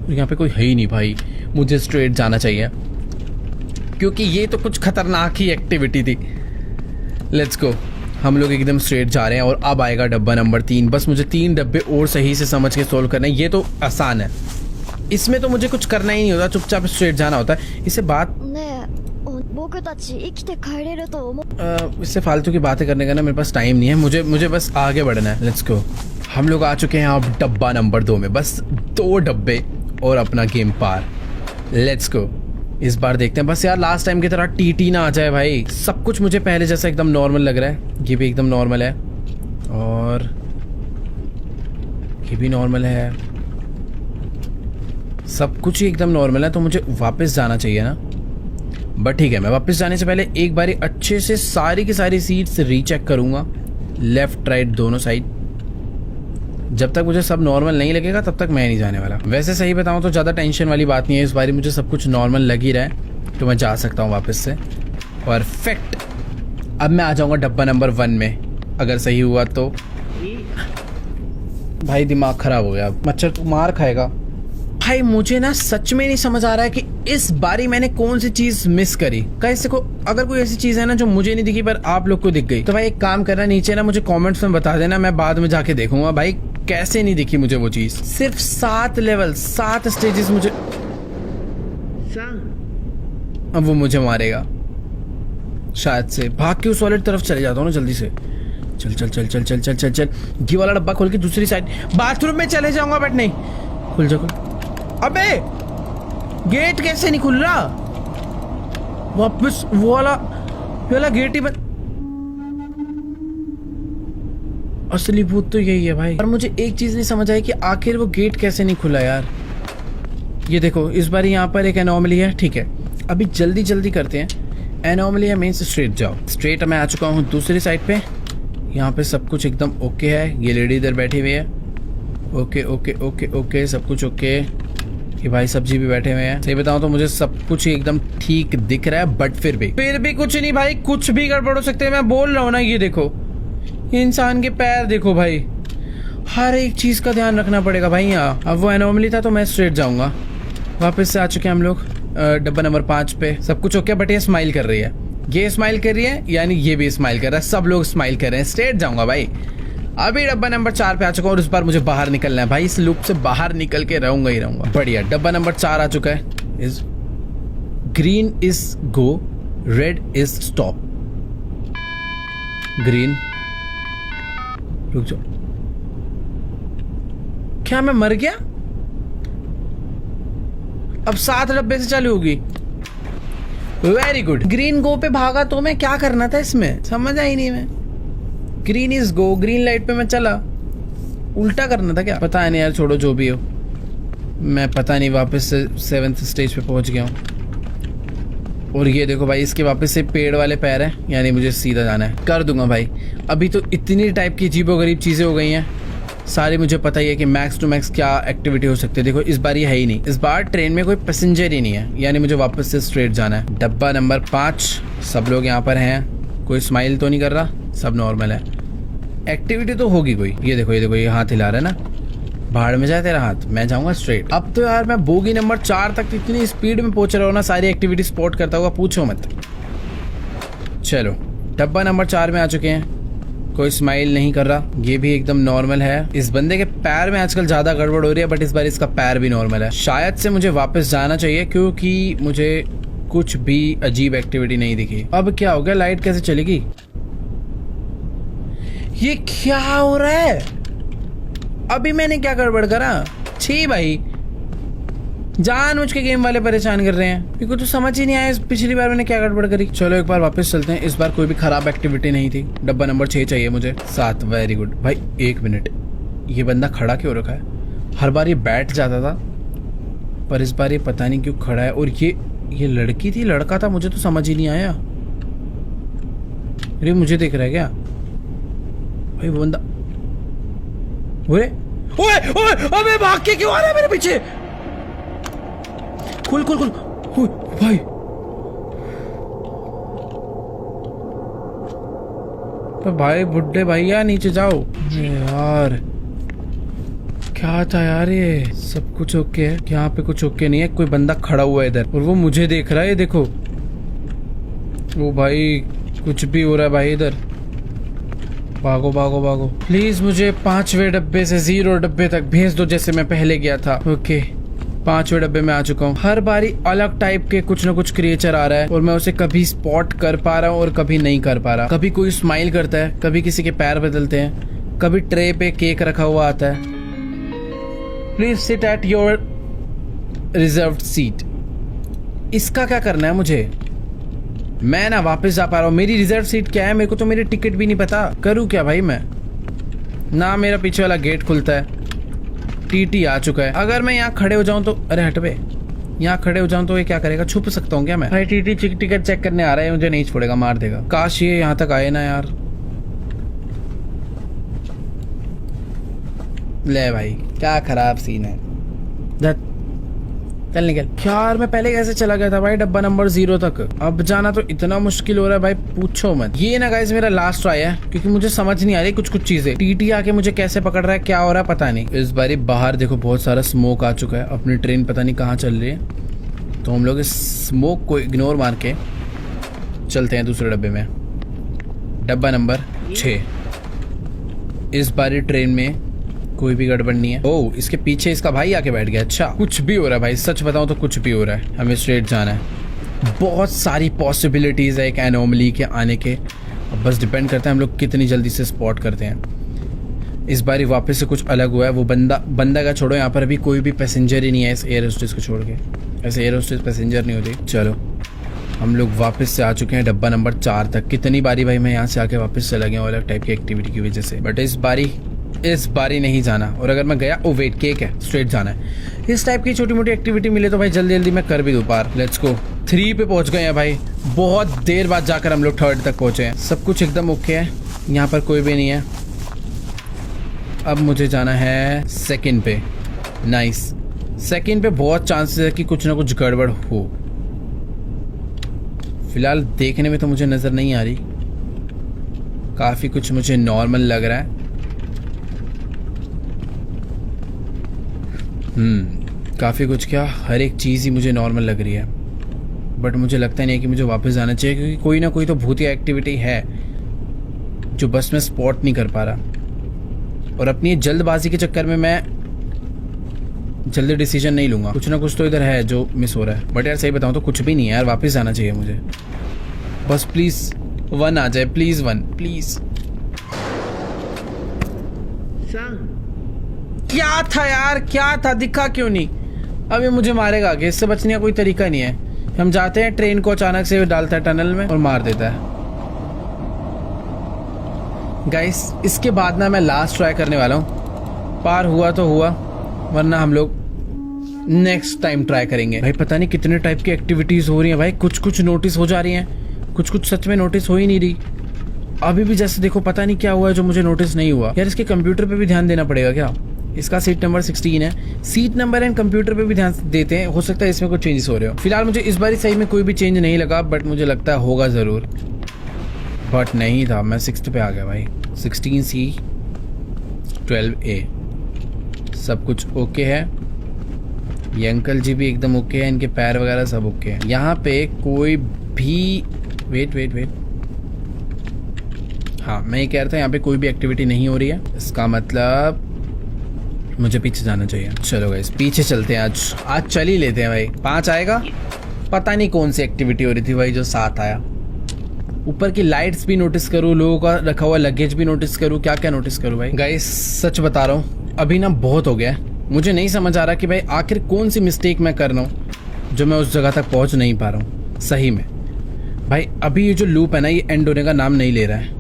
यहाँ पे कोई है ही नहीं भाई, मुझे स्ट्रेट जाना चाहिए क्योंकि ये तो कुछ खतरनाक ही एक्टिविटी थी। लेट्स गो, हम लोग एकदम स्ट्रेट जा रहे हैं। और अब आएगा डब्बा नंबर 3। बस मुझे 3 डब्बे और सही से समझ के सोल्व करना है। ये तो आसान है, इसमें तो मुझे कुछ करना ही नहीं होता, चुपचाप स्ट्रेट जाना होता है। इससे बात इससे फालतू की बातें करने का ना मेरे पास टाइम नहीं है। मुझे बस आगे बढ़ना है। लेट्स गो। हम लोग आ चुके हैं अब डब्बा नंबर 2 में। बस 2 डब्बे और अपना गेम पार। Let's go. इस बार देखते हैं बस यार लास्ट टाइम की तरह टीटी ना आ जाए भाई। सब कुछ मुझे पहले जैसा एकदम नॉर्मल लग रहा है। ये भी एकदम नॉर्मल है और ये भी नॉर्मल है। सब कुछ ही एकदम नॉर्मल है, तो मुझे वापस जाना चाहिए ना। बट ठीक है, मैं वापस जाने से पहले एक बारी अच्छे से सारी की सारी सीट्स रीचेक करूंगा, लेफ्ट राइट दोनों साइड। जब तक मुझे सब नॉर्मल नहीं लगेगा तब तक मैं नहीं जाने वाला। वैसे सही बताऊं तो ज़्यादा टेंशन वाली बात नहीं है। इस बारी मुझे सब कुछ नॉर्मल लग ही रहा है, तो मैं जा सकता हूं वापस से। परफेक्ट। अब मैं आ जाऊंगा डब्बा नंबर 1 में, अगर सही हुआ तो। भाई दिमाग खराब हो गया, मच्छर तो मार खाएगा भाई। मुझे ना सच में नहीं समझ आ रहा है कि इस बारी मैंने कौन सी चीज मिस करी। कैसे को अगर कोई ऐसी चीज है ना जो मुझे नहीं दिखी पर आप लोग को दिख गई, तो भाई एक काम करना, नीचे ना मुझे कमेंट्स में बता देना, मैं बाद में जाके देखूंगा भाई कैसे नहीं दिखी मुझे वो चीज। सिर्फ 7 लेवल 7 स्टेजेस मुझे। अब वो मुझे मारेगा शायद से। भाग के उस वाले तरफ चले जाता हूँ ना जल्दी से। चल चल चल चल चल चल चल चल। ये वाला डब्बा खोल के दूसरी साइड बाथरूम में चले जाऊंगा, बट नहीं खुल जा। अबे गेट कैसे नहीं खुल रहा? वापस वो वाला गेट ही बंद। असली भूत तो यही है भाई। और मुझे एक चीज नहीं समझ आई कि आखिर वो गेट कैसे नहीं खुला यार। ये देखो इस बार यहाँ पर एक एनॉमली है। ठीक है, अभी जल्दी जल्दी करते हैं। एनॉमली है मेन से स्ट्रेट जाओ। स्ट्रेट मैं आ चुका हूँ दूसरी साइड पे। यहाँ पे सब कुछ एकदम ओके है। ये लेडी इधर बैठी हुई है। ओके ओके ओके ओके, सब कुछ ओके। ये भाई सब्जी भी बैठे हुए हैं। सही बताऊं तो मुझे सब कुछ ही एकदम ठीक दिख रहा है, बट फिर भी कुछ नहीं भाई, कुछ भी गड़बड़ हो सकते हैं। मैं बोल रहा हूँ ना, ये देखो इंसान के पैर देखो भाई, हर एक चीज का ध्यान रखना पड़ेगा भाई यहाँ। अब वो एनॉमली था तो मैं स्ट्रेट जाऊंगा। वापस से आ चुके हैं हम लोग डब्बा नंबर 5 पे। सब कुछ ओके, बट ये स्माइल कर रही है, ये स्माइल कर रही है, यानी ये भी स्माइल कर रहा है। सब लोग स्माइल कर रहे हैं। स्ट्रेट जाऊंगा भाई। अभी डब्बा नंबर 4 पे आ चुका हूँ और इस बार मुझे बाहर निकलना है भाई। इस लूप से बाहर निकल के रहूंगा ही रहूंगा। बढ़िया। डब्बा नंबर 4 आ चुका है। Is green is go, red is stop. Green, रुक जाओ। क्या मैं मर गया? अब 7 डब्बे से चालू होगी। Very good. ग्रीन गो पे भागा तो मैं क्या करना था इसमें, समझ आई नहीं मैं। Green is go, green light पे मैं चला, उल्टा करना था क्या? पता नहीं यार, छोड़ो जो भी हो। मैं पता नहीं वापस से 7th स्टेज पे पहुंच गया हूँ। और ये देखो भाई, इसके वापस से पेड़ वाले पैर हैं, यानी मुझे सीधा जाना है। कर दूंगा भाई। अभी तो इतनी टाइप की अजीबोगरीब चीजें हो गई हैं सारी, मुझे पता ही है कि मैक्स टू मैक्स क्या एक्टिविटी हो सकती है। देखो इस बार ये है ही नहीं, इस बार ट्रेन में कोई पैसेंजर ही नहीं है, यानी मुझे वापस से स्ट्रेट जाना है। डब्बा नंबर 5, सब लोग यहाँ पर हैं। कोई स्माइल तो नहीं कर रहा, सब नॉर्मल है। एक्टिविटी तो होगी कोई। ये देखो ये हाथ हिला रहा है ना, भाड़ में जाए तेरा हाथ, मैं जाऊंगा स्ट्रेट। अब तो यार मैं बोगी नंबर 4 तक इतनी स्पीड में पहुंच रहा हूँ ना, सारी एक्टिविटी स्पॉट करता हुआ, पूछो मत। चलो डब्बा नंबर 4 में आ चुके हैं। कोई स्माइल नहीं कर रहा, ये भी एकदम नॉर्मल है। इस बंदे के पैर में आजकल ज्यादा गड़बड़ हो रही है, बट इस बार इसका पैर भी नॉर्मल है। शायद से मुझे वापस जाना चाहिए क्योंकि मुझे कुछ भी अजीब एक्टिविटी नहीं दिखी। अब क्या हो गया, लाइट कैसे चलेगी? ये क्या हो रहा है? अभी मैंने क्या गड़बड़ करा? छी भाई, जानबूझ के गेम वाले परेशान कर रहे हैं, क्योंकि तो समझ ही नहीं आया पिछली बार मैंने क्या गड़बड़ करी। चलो एक बार वापस चलते हैं। इस बार कोई भी खराब एक्टिविटी नहीं थी। डब्बा नंबर 6 चाहिए मुझे। 7, वेरी गुड। भाई 1 मिनट, ये बंदा खड़ा क्यों रखा है? हर बार ये बैठ जाता था, पर इस बार ये पता नहीं क्यों खड़ा है। और ये लड़की थी लड़का था, मुझे तो समझ ही नहीं आया। अरे मुझे देख रहा है क्या भाई वो बंदा? ओए ओए ओए, अबे भाग के क्यों आ रहा है मेरे पीछे? खुल खुल खुल। भाई तो भाई बुड्ढे भैया नीचे जाओ यार। क्या था यार, ये सब कुछ ओके है? यहाँ पे कुछ ओके नहीं है। कोई बंदा खड़ा हुआ है इधर और वो मुझे देख रहा है, देखो। वो भाई कुछ भी हो रहा है भाई इधर। भागो भागो भागो प्लीज, मुझे 5वें डब्बे से 0 डब्बे तक भेज दो, जैसे मैं पहले गया था। ओके 5वें डब्बे में आ चुका हूँ। हर बारी अलग टाइप के कुछ ना कुछ क्रिएचर आ रहा है और मैं उसे कभी स्पॉट कर पा रहा हूँ और कभी नहीं कर पा रहा। कभी कोई स्माइल करता है, कभी किसी के पैर बदलते हैं, कभी ट्रे पे केक रखा हुआ आता है। Please sit at your reserved seat. इसका क्या करना है मुझे? मैं ना वापस जा पा रहा हूँ। मेरी रिजर्व सीट क्या है? मेरे को तो मेरी टिकट भी नहीं पता। करूँ क्या भाई मैं? ना मेरा पीछे वाला गेट खुलता है। टीटी आ चुका है। अगर मैं यहाँ खड़े हो जाऊं तो, अरे हट बे, यहाँ खड़े हो जाऊं तो ये क्या करेगा? छुप सकता हूँ क्या मैं? भाई टीटी टिकट चेक करने आ रहा है, मुझे नहीं छोड़ेगा, मार देगा। काश ये यहाँ तक आए ना यार। ले भाई क्या खराब सीन है। चल निकल। यार मैं पहले कैसे चला गया था भाई डब्बा नंबर 0 तक? अब जाना तो इतना मुश्किल हो रहा है भाई, पूछो मत। ये ना गाइस मेरा लास्ट ट्राई है, क्योंकि मुझे समझ नहीं आ रही कुछ चीजें। टीटी आके मुझे कैसे पकड़ रहा है, क्या हो रहा है पता नहीं। इस बारी बाहर देखो बहुत सारा स्मोक आ चुका है। अपनी ट्रेन पता नहीं कहाँ चल रही है, तो हम लोग इस स्मोक को इग्नोर मार के चलते हैं दूसरे डब्बे में। डब्बा नंबर 6। इस बारी ट्रेन में कोई भी गड़बड़ नहीं है। ओह, इसके पीछे इसका भाई आके बैठ गया। अच्छा, कुछ भी हो रहा है भाई, सच बताऊं तो कुछ भी हो रहा है। हमें स्ट्रेट जाना है। बहुत सारी पॉसिबिलिटीज है एक एनोमली के आने के। अब बस डिपेंड करता है हम लोग कितनी जल्दी से स्पॉट करते हैं। इस बारी वापस से कुछ अलग हुआ है। वो बंदा का छोड़ो, यहाँ पर अभी कोई भी पैसेंजर ही नहीं है इस एयर होस्टेस को छोड़ के। ऐसे एयर होस्टेस पैसेंजर नहीं होती। चलो हम लोग वापस से आ चुके हैं डब्बा नंबर 4 तक। कितनी बारी भाई मैं यहाँ से आके वापस चला गया अलग टाइप की एक्टिविटी की वजह से, बट इस बारी नहीं जाना। और अगर मैं गया, ओ वेट, केक है, स्ट्रेट जाना है। इस टाइप की छोटी मोटी एक्टिविटी मिले तो भाई जल्दी जल्दी मैं कर भी दूं पार। Let's go. 3 पे पहुंच गए हैं भाई। बहुत देर बाद जाकर हम लोग 3rd तक पहुंचे हैं। सब कुछ एकदम ओके है, यहाँ पर कोई भी नहीं है। अब मुझे जाना है 2nd पे। नाइस। 2nd पे बहुत चांसेस है कि कुछ ना कुछ गड़बड़ हो। फिलहाल देखने में तो मुझे नजर नहीं आ रही, काफी कुछ मुझे नॉर्मल लग रहा है। काफी कुछ क्या, हर एक चीज ही मुझे नॉर्मल लग रही है। बट मुझे लगता नहीं है कि मुझे वापस जाना चाहिए, क्योंकि कोई ना कोई तो भूतिया एक्टिविटी है जो बस मैं स्पॉट नहीं कर पा रहा। और अपनी जल्दबाजी के चक्कर में मैं जल्दी डिसीजन नहीं लूंगा। कुछ ना कुछ तो इधर है जो मिस हो रहा है। बट यार सही बताऊं तो कुछ भी नहीं है यार, वापस जाना चाहिए मुझे। बस प्लीज 1 आ जाए, प्लीज 1, प्लीज। क्या था यार, क्या था? दिखा क्यों नहीं? अब ये मुझे मारेगा आगे, इससे बचने का कोई तरीका नहीं है। हम जाते हैं, ट्रेन को अचानक से डालता है टनल में और मार देता है। गाइस इसके बाद ना मैं लास्ट ट्राई करने वाला हूँ। पार हुआ तो हुआ, वरना हम लोग नेक्स्ट टाइम ट्राई करेंगे। भाई पता नहीं कितने टाइप की एक्टिविटीज हो रही हैं भाई। कुछ नोटिस हो जा रही हैं, कुछ सच में नोटिस हो ही नहीं रही। अभी भी जैसे देखो पता नहीं क्या हुआ है जो मुझे नोटिस नहीं हुआ। यार इसके कंप्यूटर पे भी ध्यान देना पड़ेगा क्या? इसका सीट नंबर 16 है। सीट नंबर एंड कंप्यूटर पे भी ध्यान देते हैं, हो सकता है इसमें कुछ चेंजेस हो रहे हो। फिलहाल मुझे इस बार सही में कोई भी चेंज नहीं लगा, बट मुझे लगता है होगा जरूर। बट नहीं था, मैं 6th पे आ गया भाई। 16C 12A सब कुछ ओके है। ये अंकल जी भी एकदम ओके है, इनके पैर वगैरह सब ओके है। यहाँ पे कोई भी वेट हाँ, मैं ये कह रहा था यहाँ पे कोई भी एक्टिविटी नहीं हो रही है, इसका मतलब मुझे पीछे जाना चाहिए। चलो गाइस पीछे चलते हैं, आज चल ही लेते हैं भाई। 5 आएगा, पता नहीं कौन सी एक्टिविटी हो रही थी भाई जो 7 आया। ऊपर की लाइट्स भी नोटिस करूँ, लोगों का रखा हुआ लगेज भी नोटिस करूँ, क्या क्या नोटिस करूँ भाई। गाइस सच बता रहा हूँ, अभी ना बहुत हो गया है, मुझे नहीं समझ आ रहा कि भाई आखिर कौन सी मिस्टेक मैं कर रहा हूँ जो मैं उस जगह तक पहुँच नहीं पा रहा हूँ सही में। भाई अभी ये जो लूप है ना, ये एंड होने का नाम नहीं ले रहा है।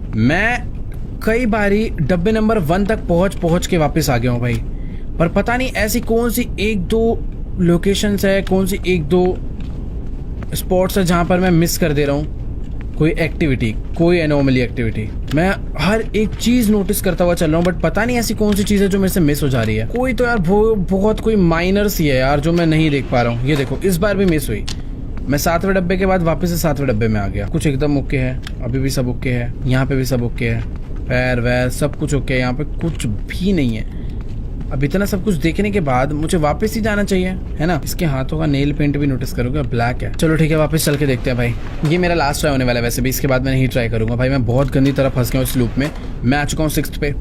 मैं कई बारी डब्बे नंबर 1 तक पहुंच के वापस आ गया हूँ भाई, पर पता नहीं ऐसी कौन सी 1-2 लोकेशंस है, कौन सी 1-2 स्पॉट्स है जहाँ पर मैं मिस कर दे रहा हूँ कोई एक्टिविटी, कोई एनोमली एक्टिविटी। मैं हर एक चीज़ नोटिस करता हुआ चल रहा हूँ, बट पता नहीं ऐसी कौन सी चीज़ है जो मेरे से मिस हो जा रही है। कोई तो यार बहुत कोई माइनर सी है यार जो मैं नहीं देख पा रहा हूँ। ये देखो इस बार भी मिस हुई, मैं 7वें डब्बे के बाद वापस से 7वें डब्बे में आ गया। कुछ एकदम ओके है, अभी भी सब ओके है, यहाँ पे भी सब ओके है, पैर वैर सब कुछ ओके है, यहाँ पे कुछ भी नहीं है। अब इतना सब कुछ देखने के बाद मुझे वापस ही जाना चाहिए, है ना। इसके हाथों का नेल पेंट भी नोटिस करोगे, ब्लैक है। चलो ठीक है, वापस चल के देखते हैं भाई। ये मेरा लास्ट ट्राई होने वाला है वैसे भी, इसके बाद मैं नहीं ट्राई करूंगा भाई। मैं बहुत गंदी तरह फंस गया हूँ इस लूप में। मैं आ चुका हूँ 6th पे,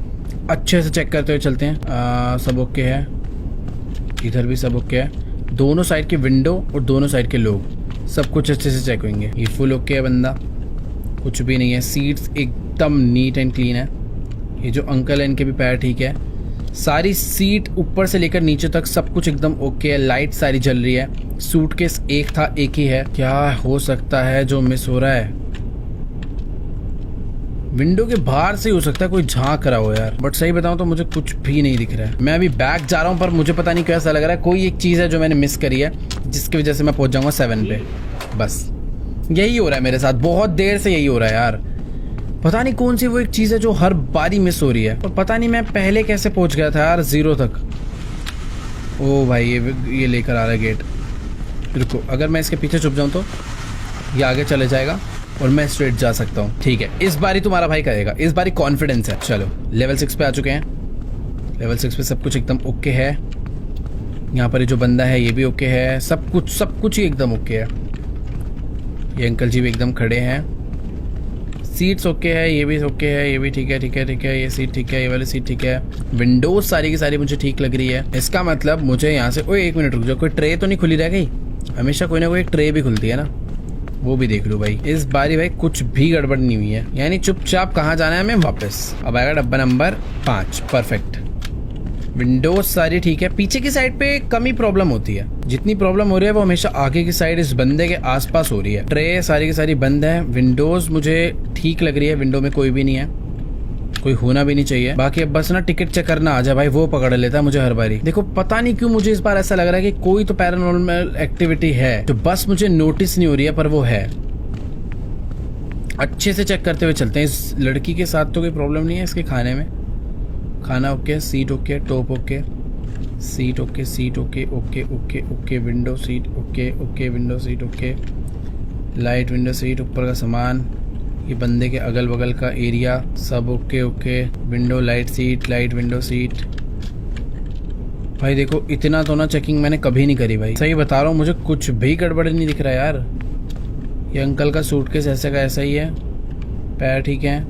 अच्छे से चेक करते हुए चलते हैं। सब ओके है, इधर भी सब ओके है, दोनों साइड के विंडो और दोनों साइड के लोग सब कुछ अच्छे से चेक होंगे। ये फुल ओके है बंदा, कुछ भी नहीं है। सीट्स एकदम नीट एंड क्लीन है। ये जो अंकल है इनके भी पैर ठीक है। सारी सीट ऊपर से लेकर नीचे तक सब कुछ एकदम ओके है। लाइट सारी जल रही है। सूटकेस एक था, एक ही है। क्या हो सकता है जो मिस हो रहा है? विंडो के बाहर से ही हो सकता है कोई झांक रहा हो यार, बट सही बताऊं तो मुझे कुछ भी नहीं दिख रहा है। मैं अभी बैक जा रहा हूं, पर मुझे पता नहीं क्यों ऐसा लग रहा है कोई एक चीज है जो मैंने मिस करी है, जिसकी वजह से मैं पहुंच जाऊंगा 7 पे। बस यही हो रहा है मेरे साथ, बहुत देर से यही हो रहा है यार। पता नहीं कौन सी वो एक चीज है जो हर बारी मिस हो रही है, और पता नहीं मैं पहले कैसे पहुंच गया था यार 0 तक। ओ भाई ये लेकर आ रहा है गेट। रुको, अगर मैं इसके पीछे छुप जाऊं तो ये आगे चले जाएगा और मैं स्ट्रेट जा सकता हूँ। ठीक है, इस बारी तुम्हारा भाई करेगा, इस बारी कॉन्फिडेंस है। चलो लेवल 6 पे आ चुके हैं। लेवल 6 पे सब कुछ एकदम ओके है। यहाँ पर ये जो बंदा है ये भी ओके है। सब कुछ ही एकदम ओके है। ये अंकल जी भी एकदम खड़े हैं। सीट्स ओके है, ये भी ओके है, ये भी ठीक है, ठीक है, ठीक है। ये सीट ठीक है, ये वाली सीट ठीक है। विंडोज सारी की सारी मुझे ठीक लग रही है। इसका मतलब मुझे यहाँ से, ओए 1 मिनट रुक जाओ, कोई ट्रे तो नहीं खुली रह गई? हमेशा कोई ना कोई एक ट्रे भी खुलती है ना, वो भी देख लो भाई। इस बारी भाई कुछ भी गड़बड़ नहीं हुई है, यानी चुपचाप कहाँ जाना है हमें? वापस। अब आएगा डब्बा नंबर 5। परफेक्ट। विंडोज सारी ठीक है। पीछे की साइड पे कम ही प्रॉब्लम होती है, जितनी प्रॉब्लम हो रही है वो हमेशा आगे की साइड इस बंदे के आसपास हो रही है। ट्रे सारी की सारी बंद है। विंडोज मुझे ठीक लग रही है, विंडो में कोई भी नहीं है, कोई होना भी नहीं चाहिए। बाकी अब बस ना टिकट चेक करना आ जाए भाई, वो पकड़ लेता है मुझे हर बारी। देखो पता नहीं क्यों मुझे इस बार ऐसा लग रहा है कि कोई तो पैरानॉर्मल एक्टिविटी है जो बस मुझे नोटिस नहीं हो रही है, पर वो है। अच्छे से चेक करते हुए चलते हैं। इस लड़की के साथ तो कोई प्रॉब्लम नहीं है, इसके खाने में खाना okay, seat okay, top okay, seat okay, seat okay, okay okay okay, window seat okay, okay window seat okay, light window seat, ऊपर का सामान, ये बंदे के अगल बगल का एरिया सब okay okay, window light seat, light window seat. भाई देखो इतना तो ना चेकिंग मैंने कभी नहीं करी भाई, सही बता रहा हूँ, मुझे कुछ भी गड़बड़ नहीं दिख रहा है यार। ये अंकल का सूटकेस ऐसे का ऐसा ही है, पैर ठीक है।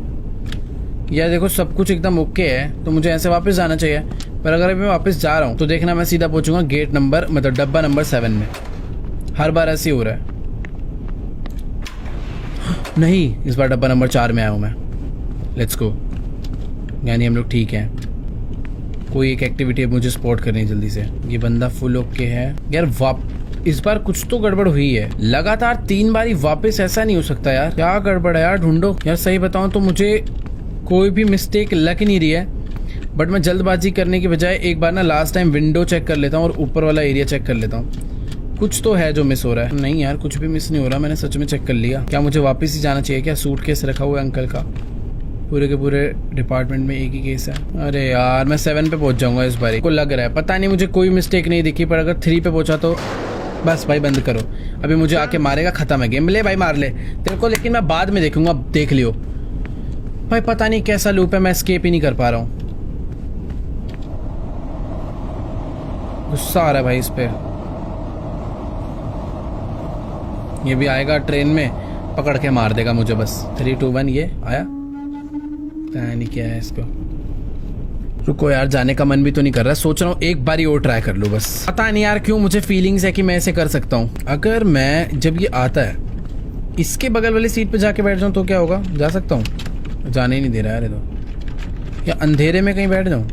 यार देखो सब कुछ एकदम ओके है, तो मुझे ऐसे वापस जाना चाहिए, पर अगर अभी मैं वापस जा रहा हूँ तो देखना मैं सीधा पहुंचूंगा गेट नंबर, मतलब डब्बा नंबर 7 में। हर बार ऐसे ही हो रहा है। नहीं, इस बार डब्बा नंबर 4 में आया हूँ मैं। लेट्स गो, यानी हम लोग ठीक हैं। कोई एक एक्टिविटी मुझे स्पॉट करनी है जल्दी से। ये बंदा फुल ओके है यार। इस बार कुछ तो गड़बड़ हुई है, लगातार 3 बारी वापस, ऐसा नहीं हो सकता यार। क्या गड़बड़ है यार, ढूंढो यार। सही बताऊं तो मुझे कोई भी मिस्टेक लग नहीं रही है, बट मैं जल्दबाजी करने की बजाय एक बार ना लास्ट टाइम विंडो चेक कर लेता हूँ और ऊपर वाला एरिया चेक कर लेता हूँ। कुछ तो है जो मिस हो रहा है। नहीं यार कुछ भी मिस नहीं हो रहा, मैंने सच में चेक कर लिया। क्या मुझे वापस ही जाना चाहिए क्या? सूटकेस रखा हुआ है अंकल का, पूरे के पूरे डिपार्टमेंट में एक ही केस है। अरे यार मैं 7 पे पहुंच जाऊंगा इस बारी, को लग रहा है। पता नहीं मुझे कोई मिस्टेक नहीं दिखी, पर अगर 3 पे पहुंचा तो बस भाई बंद करो। अभी मुझे आके मारेगा, खत्म है गेम। ले भाई मार ले तेरे को, लेकिन मैं बाद में देखूंगा, देख लियो भाई। पता नहीं कैसा लूप है, मैं एस्केप ही नहीं कर पा रहा हूँ। गुस्सा आ रहा है भाई इस पे। ये भी आएगा ट्रेन में, पकड़ के मार देगा मुझे बस। 3 2 1 ये आया, पता नहीं क्या है इसको। रुको यार, जाने का मन भी तो नहीं कर रहा, सोच रहा हूँ एक बार और ट्राई कर लूँ बस। पता नहीं यार क्यों मुझे फीलिंग्स है कि मैं ऐसे कर सकता हूँ। अगर मैं जब ये आता है इसके बगल वाली सीट पे जाके बैठ जाऊँ तो क्या होगा? जा सकता हूँ? जाने ही नहीं दे रहा है यार ये तो। या अंधेरे में कहीं बैठ जाऊँ?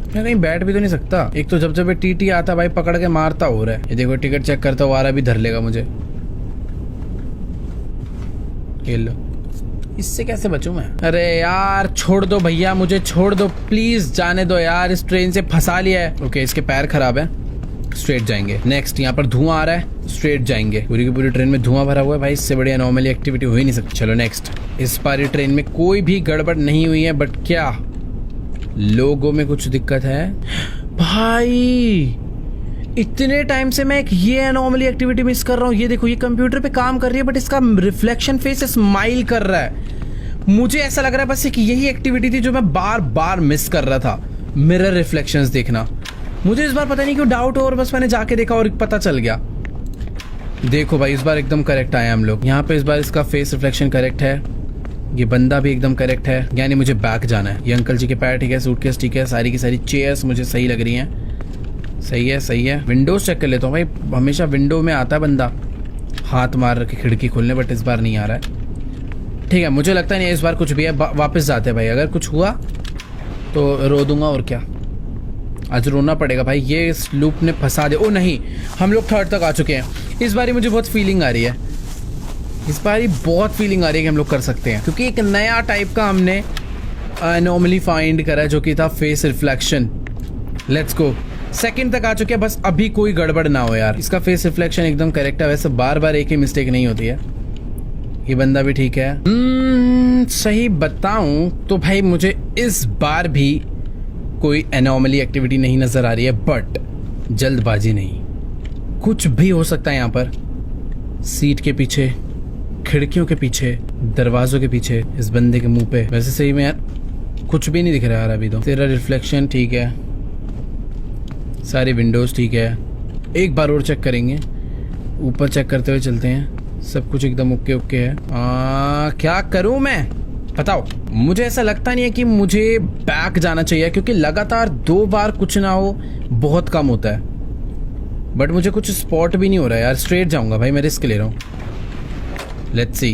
मैं कहीं बैठ भी तो नहीं सकता। एक तो जब ये टीटी आता भाई पकड़ के मारता हो रहा है। ये देखो टिकट चेक करता हुआ आ रहा, भी धर लेगा मुझे। खेल लो, इससे कैसे बचूं मैं? अरे यार छोड़ दो भैया, मुझे छोड़ दो प्लीज, जाने दो यार, इस ट्रेन से फंसा लिया है। ओके इसके पैर खराब है, स्ट्रेट जाएंगे। नेक्स्ट यहाँ पर धुआं आ रहा है, स्ट्रेट जाएंगे। पूरी की पूरी ट्रेन में धुआं भरा हुआ है भाई, इससे बड़ी एनॉमली एक्टिविटी हो ही नहीं सकती। चलो नेक्स्ट। इस बार ट्रेन में कोई भी गड़बड़ नहीं हुई है, बट क्या लोगों में कुछ दिक्कत है भाई? इतने टाइम से मैं एक ये एनॉमली एक्टिविटी मिस कर रहा हूँ। ये देखो ये कंप्यूटर पे काम कर रही है बट इसका रिफ्लेक्शन फेस स्माइल कर रहा है। मुझे ऐसा लग रहा है बस कि यही एक्टिविटी थी जो मैं बार बार मिस कर रहा था, मिरर रिफ्लेक्शंस देखना। मुझे इस बार पता नहीं क्यों डाउट हो, और बस मैंने जाके देखा और पता चल गया। देखो भाई इस बार एकदम करेक्ट आए हम लोग यहाँ पे। इस बार इसका फेस रिफ्लेक्शन करेक्ट है, ये बंदा भी एकदम करेक्ट है, यानी मुझे बैक जाना है। ये अंकल जी के पैर ठीक है, सूटकेस ठीक है, सारी की सारी चेयर्स मुझे सही लग रही हैं। सही है सही है। विंडोज चेक कर लेता हूँ भाई, हमेशा विंडो में आता है बंदा हाथ मार के खिड़की खोलने, बट इस बार नहीं आ रहा है। ठीक है मुझे लगता नहीं है इस बार कुछ भी है। वापस जाते हैं भाई, अगर कुछ हुआ तो रो दूंगा और क्या, आज रोना पड़ेगा भाई। ये इस लूप ने फंसा दे। ओ नहीं, हम लोग 3rd तक आ चुके हैं। इस बारी मुझे बहुत फीलिंग आ रही है, इस बारी बहुत फीलिंग आ रही है कि हम लोग कर सकते हैं, क्योंकि एक नया टाइप का हमने एनॉमली फाइंड करा जो कि था face reflection. Let's go, 2nd तक आ चुके हैं, बस अभी कोई गड़बड़ ना हो यार। इसका फेस रिफ्लेक्शन एकदम करेक्ट है, वैसे बार बार एक ही मिस्टेक नहीं होती है। ये बंदा भी ठीक है। सही बताऊं तो भाई मुझे इस बार भी कोई एनॉमली एक्टिविटी नहीं नजर आ रही है, बट जल्दबाजी नहीं, कुछ भी हो सकता है यहाँ पर। सीट के पीछे, खिड़कियों के पीछे, दरवाजों के पीछे, इस बंदे के मुंह पे। वैसे सही में यार कुछ भी नहीं दिख रहा यार अभी तो। तेरा रिफ्लेक्शन ठीक है, सारी विंडोज ठीक है। एक बार और चेक करेंगे, ऊपर चेक करते हुए चलते हैं। सब कुछ एकदम ओके ओके है। क्या करूं मैं बताओ? मुझे ऐसा लगता नहीं है कि मुझे बैक जाना चाहिए, क्योंकि लगातार 2 बार कुछ ना हो बहुत कम होता है, बट मुझे कुछ स्पॉट भी नहीं हो रहा है यार। स्ट्रेट जाऊंगा भाई, मैं रिस्क ले रहा हूँ। Let's see.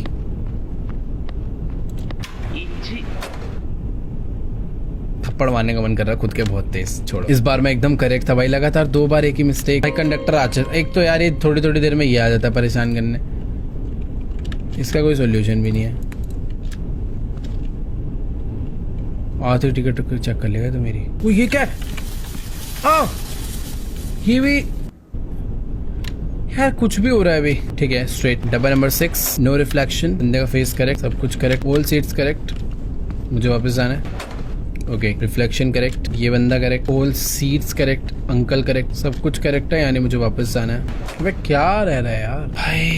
थप्पड़ मारने का मन कर रहा है खुद के बहुत तेज। छोड़ो, इस बार मैं एकदम करेक्ट था भाई, लगातार 2 बार एक ही मिस्टेक। भाई कंडक्टर एक तो यार ये थोड़ी थोड़ी देर में ये आ जाता है परेशान करने, इसका कोई सोल्यूशन भी नहीं है। आते टिकट चेक कर लेगा तो मेरी। वो ये क्या है? ये भी यार कुछ भी हो रहा है अभी। ठीक है स्ट्रेट। डब्बा नंबर 6, नो रिफ्लेक्शन, बंदे का फेस करेक्ट, सब कुछ करेक्ट, ऑल सीट्स करेक्ट। मुझे वापस जाना है। ओके रिफ्लेक्शन करेक्ट, ये बंदा correct, all seats correct, uncle correct, सब कुछ करेक्ट है, यानी मुझे वापस जाना है। अबे क्या रह रहा है यार भाई,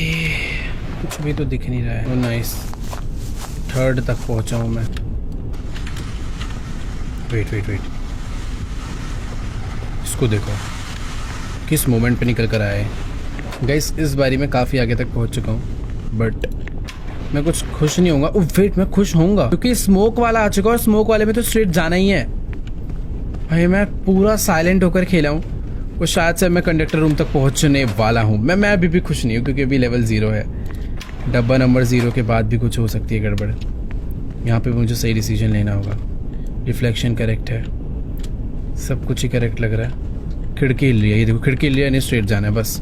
कुछ भी तो दिख नहीं रहा है। ओ नाइस, 3rd तक पहुंचा हूं मैं। वेट इसको देखो किस मोमेंट पे निकल कर आया है। गाइस इस बारी में काफ़ी आगे तक पहुंच चुका हूँ, बट मैं कुछ खुश नहीं होऊंगा। वेट मैं खुश होऊंगा क्योंकि स्मोक वाला आ चुका है, और स्मोक वाले में तो स्ट्रेट जाना ही है भाई। मैं पूरा साइलेंट होकर खेला हूँ, और शायद से मैं कंडक्टर रूम तक पहुंचने वाला हूँ। मैं अभी भी खुश नहीं हूँ क्योंकि अभी लेवल 0 है। डब्बा नंबर 0 के बाद भी कुछ हो सकती है गड़बड़। यहाँ पे मुझे सही डिसीजन लेना होगा। रिफ्लेक्शन करेक्ट है, सब कुछ ही करेक्ट लग रहा है। खिड़की हिल रही है, ये देखो खिड़की हिल रही है, नहीं स्ट्रेट जाना है बस।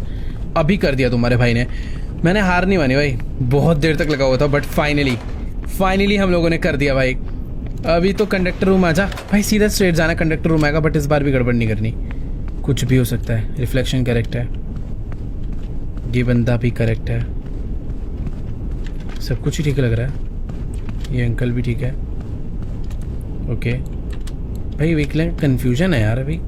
अभी कर दिया तुम्हारे भाई ने, मैंने हार नहीं मानी भाई, बहुत देर तक लगा हुआ था, बट फाइनली हम लोगों ने कर दिया भाई। अभी तो कंडक्टर रूम आ जा भाई, सीधा स्ट्रेट जाना, कंडक्टर रूम आएगा, बट इस बार भी गड़बड़ नहीं करनी, कुछ भी हो सकता है। रिफ्लेक्शन करेक्ट है, ये बंदा भी करेक्ट है, सब कुछ ही ठीक लग रहा है। ये अंकल भी ठीक है। ओके भाई वीकलैंड कंफ्यूजन है यार अभी।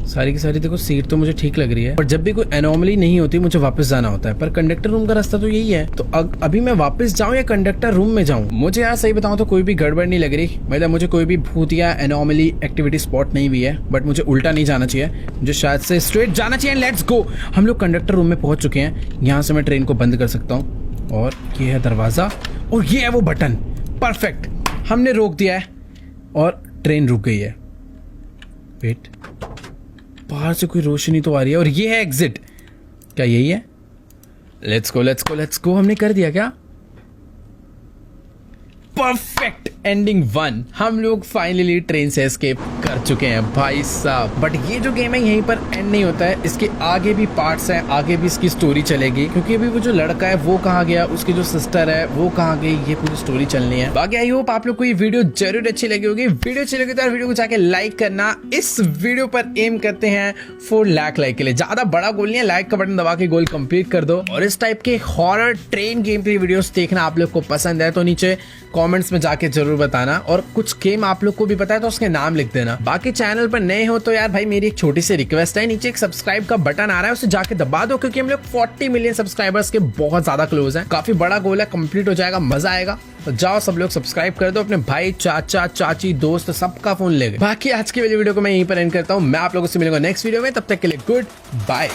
सारी की सारी देखो सीट तो मुझे ठीक लग रही है, पर जब भी कोई एनॉमली नहीं होती मुझे वापस जाना होता है। पर कंडक्टर रूम का रास्ता तो यही है, तो अभी मैं वापस जाऊं या कंडक्टर रूम में जाऊं? मुझे यार सही बताऊं तो कोई भी गड़बड़ नहीं लग रही। मतलब मुझे कोई भी भूत या एनॉमली एक्टिविटी स्पॉट नहीं हुई है, बट मुझे उल्टा नहीं जाना चाहिए, मुझे शायद से स्ट्रेट जाना चाहिए। लेट्स गो, हम लोग कंडक्टर रूम में पहुंच चुके हैं। यहाँ से मैं ट्रेन को बंद कर सकता हूँ। और ये है दरवाजा और ये है वो बटन। परफेक्ट, हमने रोक दिया है और ट्रेन रुक गई है। वेट, बाहर से कोई रोशनी तो आ रही है और ये है एग्जिट। क्या यही है? Let's go let's go let's go. हमने कर दिया क्या? Perfect, ending 1। हम लोग फाइनली ट्रेन से एस्केप कर चुके हैं भाई साहब। बट ये जो गेम है यहीं पर एंड नहीं होता है, इसके आगे भी पार्ट्स हैं, आगे भी इसकी स्टोरी चलेगी। क्योंकि अभी वो जो लड़का है वो कहाँ गया, उसकी जो सिस्टर है वो कहाँ गई, ये पूरी स्टोरी चलनी है। बाकी आई होप आप लोग को ये वीडियो जरूर अच्छी लगी होगी। वीडियो अच्छी लगी तो यार वीडियो को जाके लाइक करना। इस वीडियो पर एम करते हैं 4 लाख लाइक के लिए। ज्यादा बड़ा गोल नहीं है, लाइक का बटन दबा के गोल कंप्लीट कर दो। और इस टाइप के horror train game play videos देखना आप लोग को पसंद है तो नीचे कमेंट्स में जाके जरूर बताना। और कुछ गेम आप लोग को भी पता है तो उसके नाम लिख देना। बाकी चैनल पर नए हो तो यार भाई मेरी एक छोटी सी रिक्वेस्ट है, नीचे एक सब्सक्राइब का बटन आ रहा है उसे जाके दबा दो। क्योंकि हम लोग 40 मिलियन सब्सक्राइबर्स के बहुत ज्यादा क्लोज हैं। काफी बड़ा गोल है, कंप्लीट हो जाएगा, मजा आएगा। तो जाओ सब लोग सब्सक्राइब कर दो, अपने भाई चाचा चाची दोस्त सबका फोन ले गए। बाकी आज की वाली वीडियो को मैं यहीं पर एंड करता हूँ। मैं आप लोगों से मिलूंगा नेक्स्ट वीडियो में, तब तक के लिए गुड बाय।